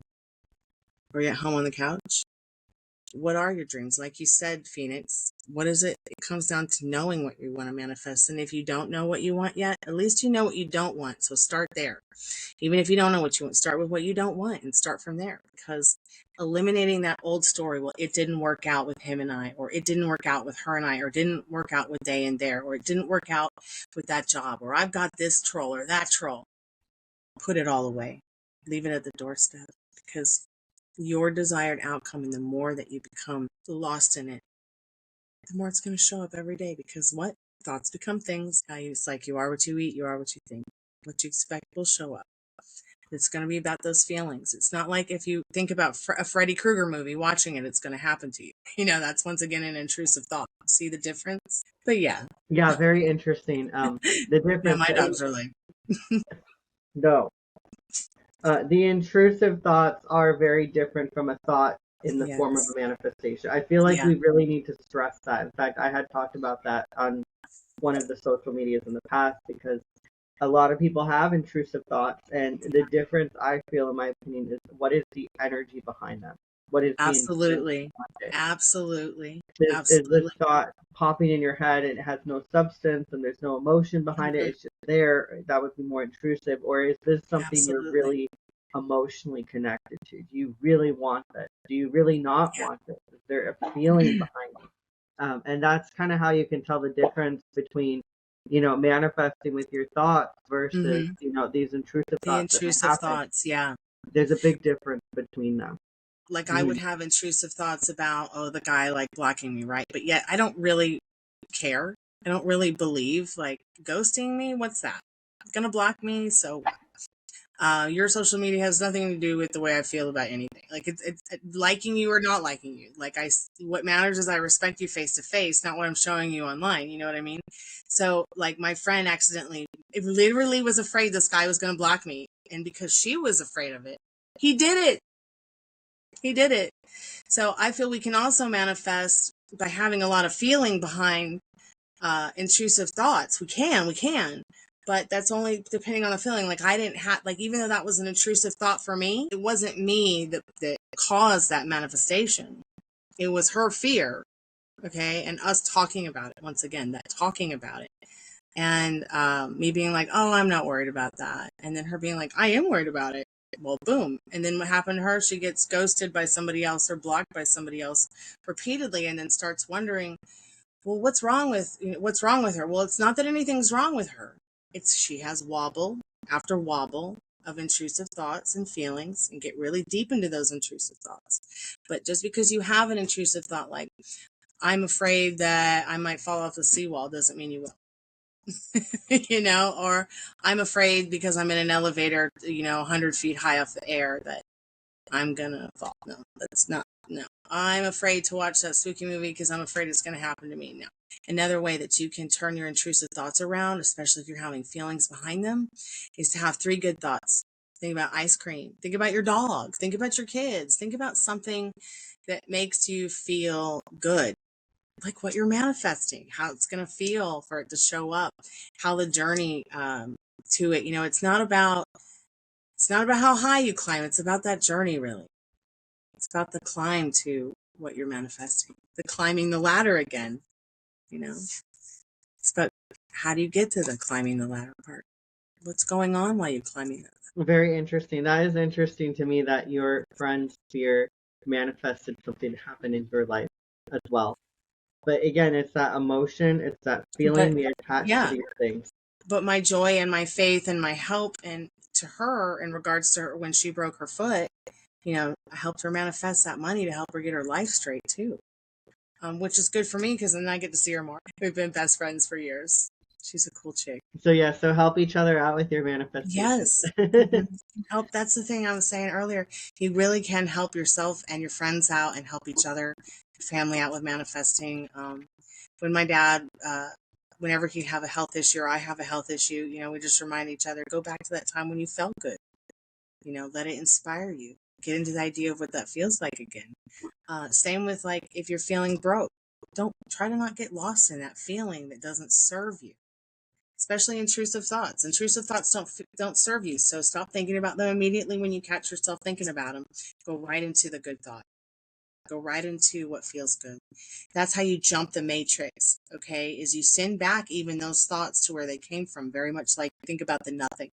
Or are you at home on the couch? What are your dreams? Like you said, Phoenix, what is it? It comes down to knowing what you want to manifest. And if you don't know what you want yet, at least you know what you don't want. So start there. Even if you don't know what you want, start with what you don't want and start from there. Because eliminating that old story, well, it didn't work out with him and I, or it didn't work out with her and I, or it didn't work out with they and there, or it didn't work out with that job, or I've got this troll or that troll. Put it all away. Leave it at the doorstep. Because your desired outcome, and the more that you become lost in it, the more it's going to show up every day. Because what? Thoughts become things. It's like you are what you eat, you are what you think. What you expect will show up. It's going to be about those feelings. It's not like if you think about a Freddy Krueger movie, watching it, it's going to happen to you. That's once again an intrusive thought. See the difference? But yeah. Yeah, very interesting. The Yeah, difference. my dogs are like, No. The intrusive thoughts are very different from a thought in the form of yes. a manifestation. I feel like Yeah, we really need to stress that. In fact, I had talked about that on one of the social medias in the past, because a lot of people have intrusive thoughts, and the difference, I feel, in my opinion, is what is the energy behind them? What is the intent absolutely. behind it? Absolutely. Is this Absolutely. thought popping in your head and it has no substance and there's no emotion behind it? Mhm. It's just there. That would be more intrusive. Or is this something you're Absolutely. really emotionally connected to? Do you really want this? Do you really not Yeah. want this? Is there a feeling behind it? And that's kind of how you can tell the difference between manifesting with your thoughts versus, Mm-hmm. these intrusive The thoughts that may intrusive happen. thoughts, yeah. There's a big difference between them. Like I would Mhm. have intrusive thoughts about, oh, the guy like blocking me, right? But yet I don't really care. I don't really believe like ghosting me. What's that? Gonna block me, so what? Your social media has nothing to do with the way I feel about anything. Like it's liking you or not liking you. Like what matters is I respect you face to face, not what I'm showing you online. You know what I mean? So like my friend accidentally, it literally was afraid this guy was going to block me, and because she was afraid of it, he did it. He did it. So I feel we can also manifest by having a lot of feeling behind intrusive thoughts. We can, but that's only depending on the feeling. Like I didn't have, like, even though that was an intrusive thought for me, it wasn't me that caused that manifestation. It was her fear. Okay. And us talking about it once again, that talking about it. And me being like, oh, I'm not worried about that. And then her being like, I am worried about it. Well, boom. And then what happened to her? She gets ghosted by somebody else or blocked by somebody else repeatedly, and then starts wondering, well, what's wrong with her? Well, it's not that anything's wrong with her. It's she has wobble after wobble of intrusive thoughts and feelings, and get really deep into those intrusive thoughts. But just because you have an intrusive thought like, I'm afraid that I might fall off the seawall, doesn't mean you will. Or I'm afraid because I'm in an elevator, 100 feet high off the air, that I'm gonna fall. No, that's not. No, I'm afraid to watch that spooky movie because I'm afraid it's gonna happen to me. No. Another way that you can turn your intrusive thoughts around, especially if you're having feelings behind them, is to have 3 good thoughts. Think about ice cream. Think about your dog. Think about your kids. Think about something that makes you feel good, like what you're manifesting, how it's going to feel for it to show up, how the journey to it. It's not about how high you climb. It's about that journey, really. It's about the climb to what you're manifesting, the climbing the ladder again. You know, it's about how do you get to the climbing the ladder part? What's going on while you're climbing that? Very interesting. That is interesting to me that your friend's fear manifested something to happen in your life as well. But again, it's that emotion, it's that feeling But we attach to yeah, these things. but my joy and my faith and my help and to her in regards to her when she broke her foot, I helped her manifest that money to help her get her life straight too. Which is good for me because then I get to see her more. We've been best friends for years. She's a cool chick. So yeah, so help each other out with your manifestation. Yes. Hmm. Help. That's the thing I was saying earlier. You really can help yourself and your friends out and help each other, family out with manifesting. When my dad, whenever he'd have a health issue or I have a health issue, we just remind each other, go back to that time when you felt good. Let it inspire you. Get into the idea of what that feels like again. Same with like if you're feeling broke, don't try to not get lost in that feeling that doesn't serve you. Especially intrusive thoughts. Intrusive thoughts don't serve you. So stop thinking about them immediately when you catch yourself thinking about them. Go right into the good thought. Go right into what feels good. That's how you jump the matrix. Okay, is you send back even those thoughts to where they came from. Very much like think about the nothing.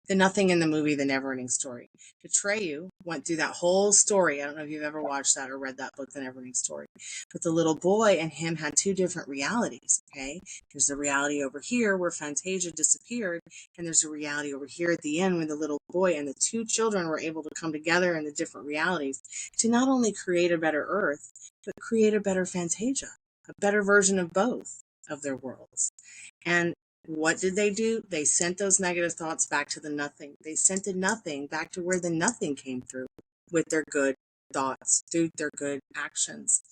The nothing in the movie, The Neverending Story. Atreyu went through that whole story. I don't know if you've ever watched that or read that book, The Neverending Story. But the little boy and him had 2 different realities, okay? There's the reality over here where Fantasia disappeared, and there's a reality over here at the end where the little boy and the 2 children were able to come together in the different realities to not only create a better Earth, but create a better Fantasia, a better version of both of their worlds. And what did they do? They sent those negative thoughts back to the nothing. They sent the nothing back to where the nothing came through with their good thoughts, through their good actions.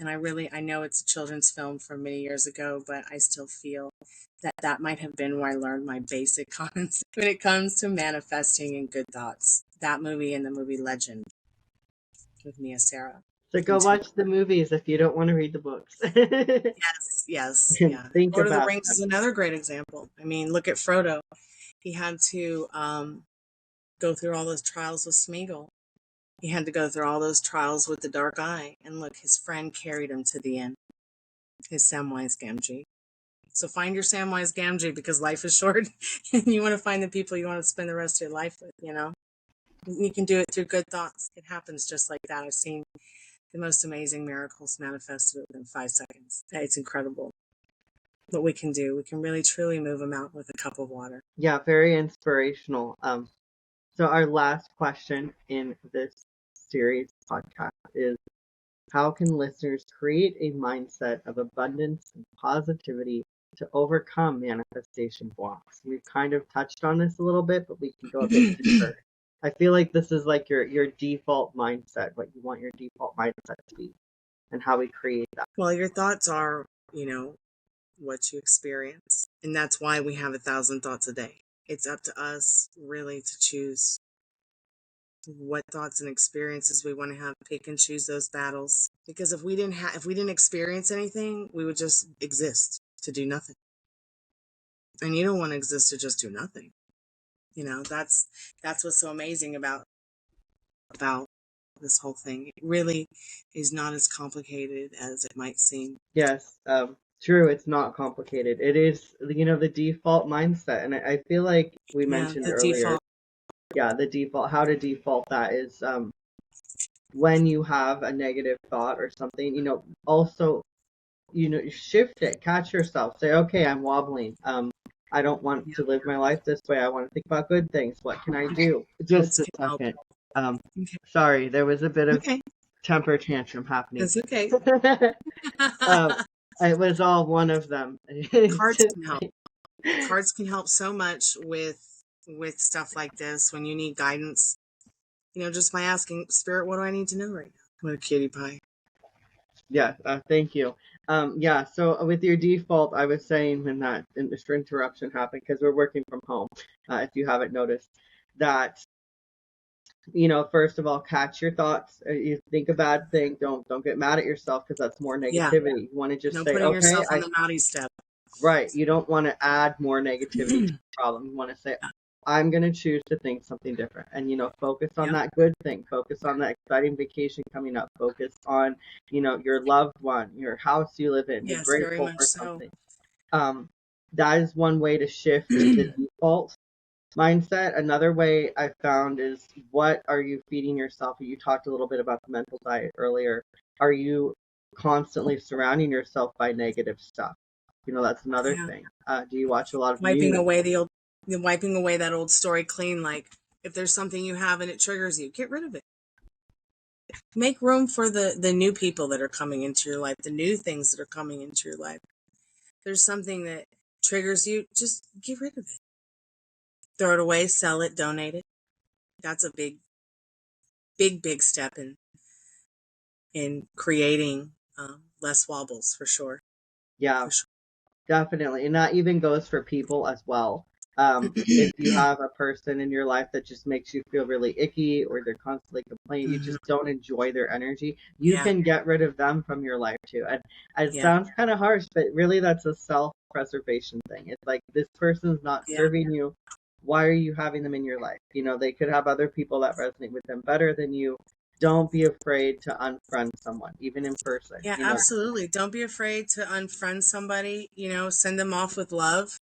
And I know it's a children's film from many years ago, but I still feel that might have been where I learned my basic concepts when it comes to manifesting and good thoughts. That movie and the movie Legend with Mia Sarah. So go watch the movies if you don't want to read the books. Yes, yes, And yeah. think Lord of the about Rings them. is another great example. I mean, look at Frodo. He had to go through all those trials with Smeagol. He had to go through all those trials with the Dark Eye. And look, his friend carried him to the end, his Samwise Gamgee. So find your Samwise Gamgee because life is short and you want to find the people you want to spend the rest of your life with. You can do it through good thoughts. It happens just like that. I've seen the most amazing miracles manifested within 5 seconds. It's incredible. what we can do. We can really truly move them out with a cup of water. Yeah, very inspirational. So our last question in this series podcast is, how can listeners create a mindset of abundance and positivity to overcome manifestation blocks? We've kind of touched on this a little bit, but we can go a bit deeper. I feel like this is like your default mindset, what you want your default mindset to be, and how we create that. Well, your thoughts are, what you experience. And that's why we have 1,000 thoughts a day. It's up to us really to choose what thoughts and experiences we want to have, pick and choose those battles. Because if we didn't experience anything, we would just exist to do nothing. And you don't want to exist to just do nothing. That's what's so amazing about this whole thing. It really is not as complicated as it might seem. Yes, true. It's not complicated. It is, the default mindset, and I feel like we mentioned The earlier. default. Yeah, the default. How to default that is, when you have a negative thought or something, also, shift it, catch yourself, say, okay, I'm wobbling. I don't want to live my life this way. I want to think about good things. What can I do? Just a second. Okay. Sorry, there was a bit of Okay. temper tantrum happening. That's okay. It was all one of them. Cards can help. Cards can help so much with stuff like this when you need guidance. Just by asking Spirit, what do I need to know right now? What a cutie pie. Yeah, thank you. Yeah, so with your default, I was saying when that interruption happened, because we're working from home, if you haven't noticed, that, first of all, catch your thoughts. You think a bad thing, don't get mad at yourself, because that's more negativity. You want to just No say, putting okay, yourself on the naughty step. Right. You don't want to add more negativity to the problem. You want to say, I'm going to choose to think something different. And, focus on that good thing. Focus on that exciting vacation coming up. Focus on, your loved one, your house you live in. Be Yes, very grateful much for so. something. That is one way to shift the default mindset. Another way I found is, what are you feeding yourself? You talked a little bit about the mental diet earlier. Are you constantly surrounding yourself by negative stuff? That's another thing. Do you watch a lot of wiping news? wiping away that old story clean? Like, if there's something you have and it triggers you, get rid of it. Make room for the new people that are coming into your life, the new things that are coming into your life. There's something that triggers you, just get rid of it. Throw it away, sell it, donate it. That's a big step in creating less wobbles, for sure. Yeah, definitely. And that even goes for people as well. If you have a person in your life that just makes you feel really icky, or they're constantly complaining, you just don't enjoy their energy, you can get rid of them from your life too. And it sounds kind of harsh, but really that's a self-preservation thing. It's like, this person's not serving you. Why are you having them in your life? They could have other people that resonate with them better than you. Don't be afraid to unfriend someone, even in person. Yeah, absolutely. Don't be afraid to unfriend somebody. Send them off with love.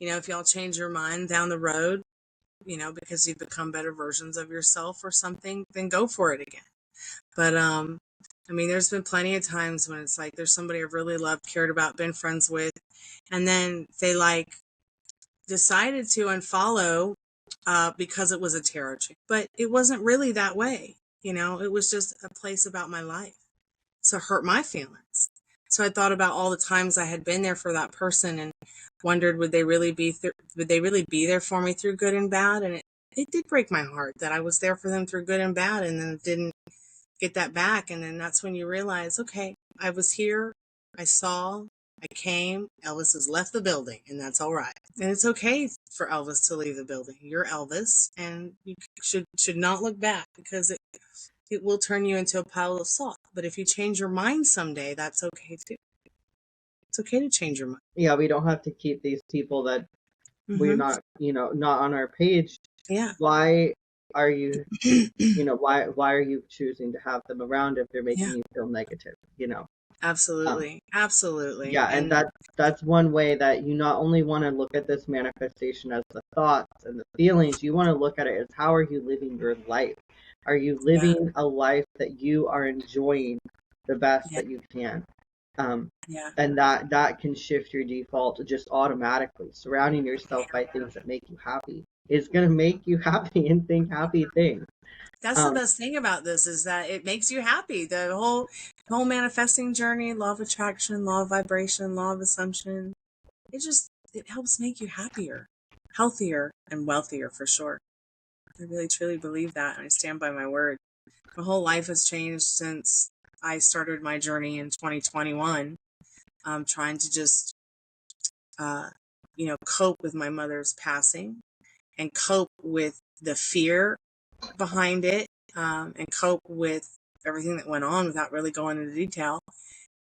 If y'all change your mind down the road, because you've become better versions of yourself or something, then go for it again. But there's been plenty of times when it's like, there's somebody I've really loved, cared about, been friends with, and then they decided to unfollow because it was a tarot reading. But it wasn't really that way. It was just a place about my life. So it hurt my feelings. So I thought about all the times I had been there for that person and wondered, would they really be there for me through good and bad? And it did break my heart that I was there for them through good and bad, and then didn't get that back. And then that's when you realize, okay, I was here, I saw, I came, Elvis has left the building, and that's all right. And it's okay for Elvis to leave the building. You're Elvis, and you should not look back, because it will turn you into a pile of salt. But if you change your mind someday, that's okay too. It's okay to change your mind. Yeah, we don't have to keep these people that we're not, not on our page. Yeah. Why are you, why are you choosing to have them around if they're making you feel negative? Absolutely. Absolutely. Yeah, and that's one way that you not only want to look at this manifestation as the thoughts and the feelings, you want to look at it as, how are you living your life? Are you living a life that you are enjoying the best that you can? Yeah. And that can shift your default just automatically. Surrounding yourself by things that make you happy is going to make you happy and think happy things. That's the best thing about this, is that it makes you happy. The whole manifesting journey, law of attraction, law of vibration, law of assumption, it helps make you happier, healthier, and wealthier for sure. I really truly believe that, and I stand by my word. My whole life has changed since I started my journey in 2021. Trying to just cope with my mother's passing, and cope with the fear behind it, and cope with everything that went on without really going into detail.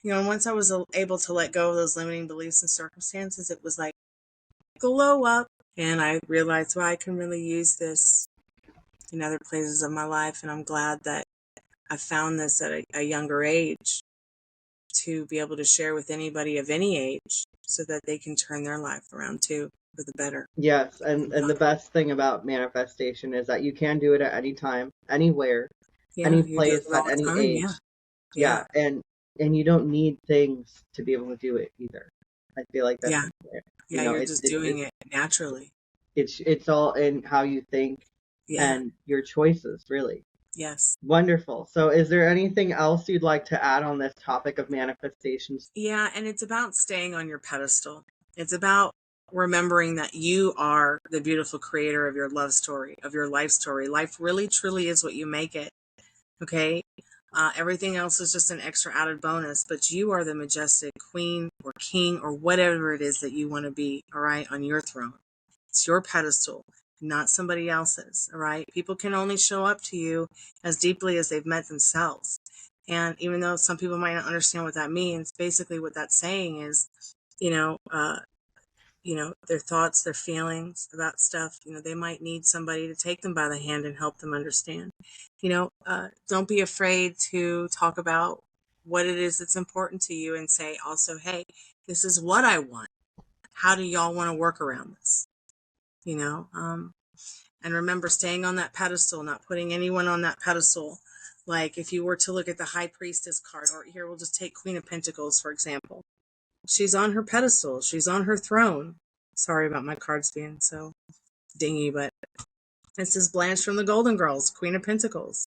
And once I was able to let go of those limiting beliefs and circumstances, it was like glow up. And I realized, well, I can really use this in other places of my life. And I'm glad that I found this at a younger age, to be able to share with anybody of any age, so that they can turn their life around too for the better. Yes, and the best thing about manifestation is that you can do it at any time, anywhere, Yeah, any you do place, it all at the any time. age. Yeah. Yeah. Yeah, and you don't need things to be able to do it either. I feel like that's Yeah. you Yeah. know You're it, just it, doing it it naturally. it's all in how you think Yeah. and your choices, really. Yes. Wonderful. So, is there anything else you'd like to add on this topic of manifestations? Yeah. And it's about staying on your pedestal. It's about remembering that you are the beautiful creator of your love story, of your life story. Life really, truly is what you make it. Okay. Everything else is just an extra added bonus, but you are the majestic queen or king or whatever it is that you want to be, all right, on your throne. It's your pedestal, not somebody else's, all right? People can only show up to you as deeply as they've met themselves. And even though some people might not understand what that means, basically what that's saying is, you know, uh, their thoughts, their feelings about stuff, they might need somebody to take them by the hand and help them understand. Don't be afraid to talk about what it is that's important to you, and say also, hey, this is what I want. How do y'all want to work around this? You know, and remember, staying on that pedestal, not putting anyone on that pedestal. Like if you were to look at the High Priestess card, or here we'll just take Queen of Pentacles, for example. She's on her pedestal. She's on her throne. Sorry about my cards being so dingy, but this is Blanche from the Golden Girls, Queen of Pentacles.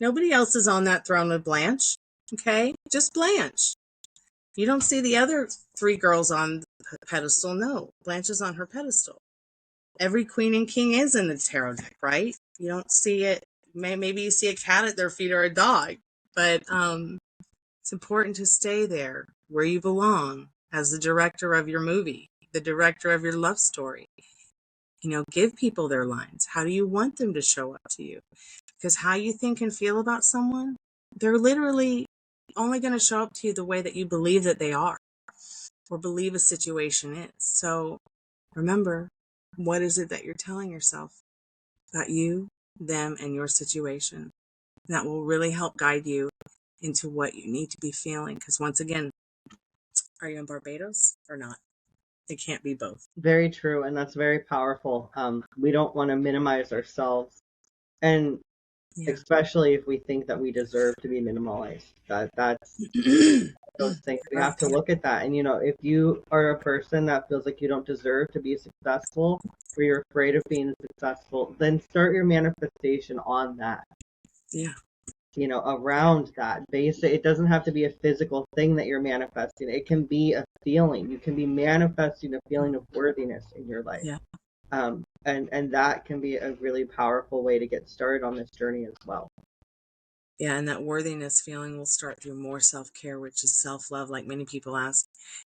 Nobody else is on that throne with Blanche, okay? Just Blanche. You don't see the other three girls on the pedestal. No, Blanche is on her pedestal. Every queen and king is in the tarot deck, right? You don't see it. Maybe you see a cat at their feet or a dog, but it's important to stay there where you belong, as the director of your movie, the director of your love story. Give people their lines. How do you want them to show up to you? Because how you think and feel about someone, they're literally only going to show up to you the way that you believe that they are, or believe a situation is. So remember, what is it that you're telling yourself about you, them, and your situation? That will really help guide you into what you need to be feeling. Because once again, are you in Barbados or not? It can't be both. Very true, and that's very powerful. We don't want to minimize ourselves, and Yeah. especially if we think that we deserve to be minimalized. That's those things we Right. have to look at that. And if you are a person that feels like you don't deserve to be successful, or you're afraid of being successful, then start your manifestation on that. Yeah. Around that base. It doesn't have to be a physical thing that you're manifesting. It can be a feeling. You can be manifesting a feeling of worthiness in your life. Yeah. And that can be a really powerful way to get started on this journey as well. Yeah, and that worthiness feeling will start through more self-care, which is self-love. Like many people ask,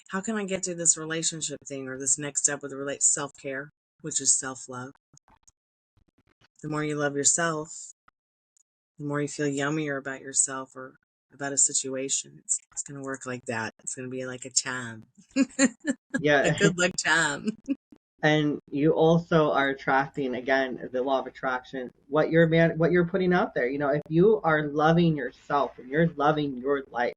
how can I get to this relationship thing, or this next step with relate self-care, which is self-love? The more you love yourself, the more you feel yummier about yourself or about a situation. It's going to work like that. It's going to be like a charm, a Yeah. good luck charm. And you also are attracting, again, the law of attraction, what you're putting out there. If you are loving yourself and you're loving your life,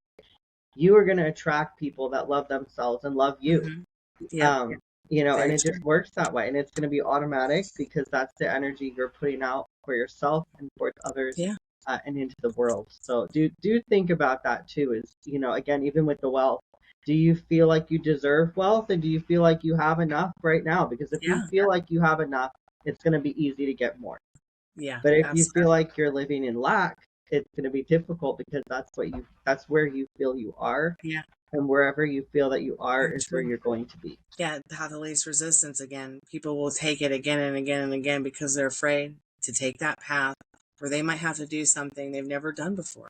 you are going to attract people that love themselves and love you. Mm-hmm. Yep. um and Very it true. just works that way, and it's going to be automatic because that's the energy you're putting out for yourself and for others, Yeah. and into the world. So do think about that too, is again, even with the wealth, Do you feel like you deserve wealth, and do you feel like you have enough right now? Because if you Yeah. feel like you have enough, it's going to be easy to get more. Yeah. But if you feel Absolutely. like you're living in lack, it's going to be difficult because that's where you feel you are, Yeah. and wherever you feel that you are Very is where true. you're going to be. Yeah. The path of least resistance again. People will take it again and again and again because they're afraid to take that path where they might have to do something they've never done before.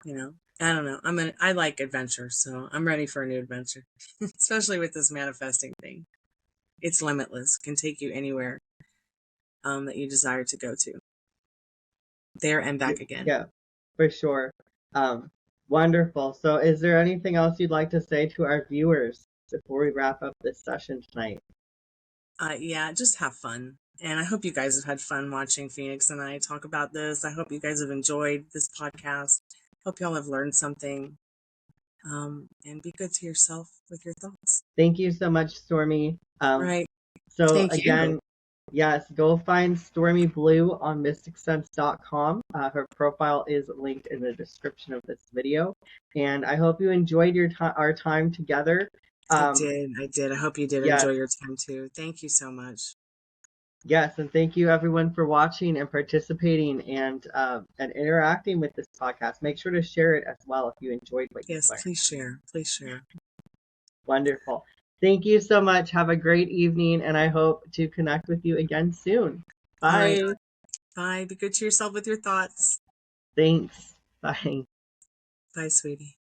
I don't know. I like adventure, so I'm ready for a new adventure, especially with this manifesting thing. It's limitless, can take you anywhere that you desire to go to, there and back again. Yeah, for sure. Um, Wonderful. So, is there anything else you'd like to say to our viewers before we wrap up this session tonight? Yeah, just have fun. And I hope you guys have had fun watching Phoenix and I talk about this. I hope you guys have enjoyed this podcast. Hope y'all have learned something. And be good to yourself with your thoughts. Thank you so much, Stormie. Right. So Thank you. again, yes, go find Stormie Bleu on mysticsense.com. Her profile is linked in the description of this video. And I hope you enjoyed our time together. I Um, did. I did. I hope you did yes, enjoy your time too. Thank you so much. yes, and thank you everyone for watching and participating and interacting with this podcast. Make sure to share it as well if you enjoyed what you Yes, learned. please share. Please share. Wonderful. Thank you so much. Have a great evening, and I hope to connect with you again soon. All right. Bye. Bye. Be good to yourself with your thoughts. Thanks. Bye. Bye, sweetie.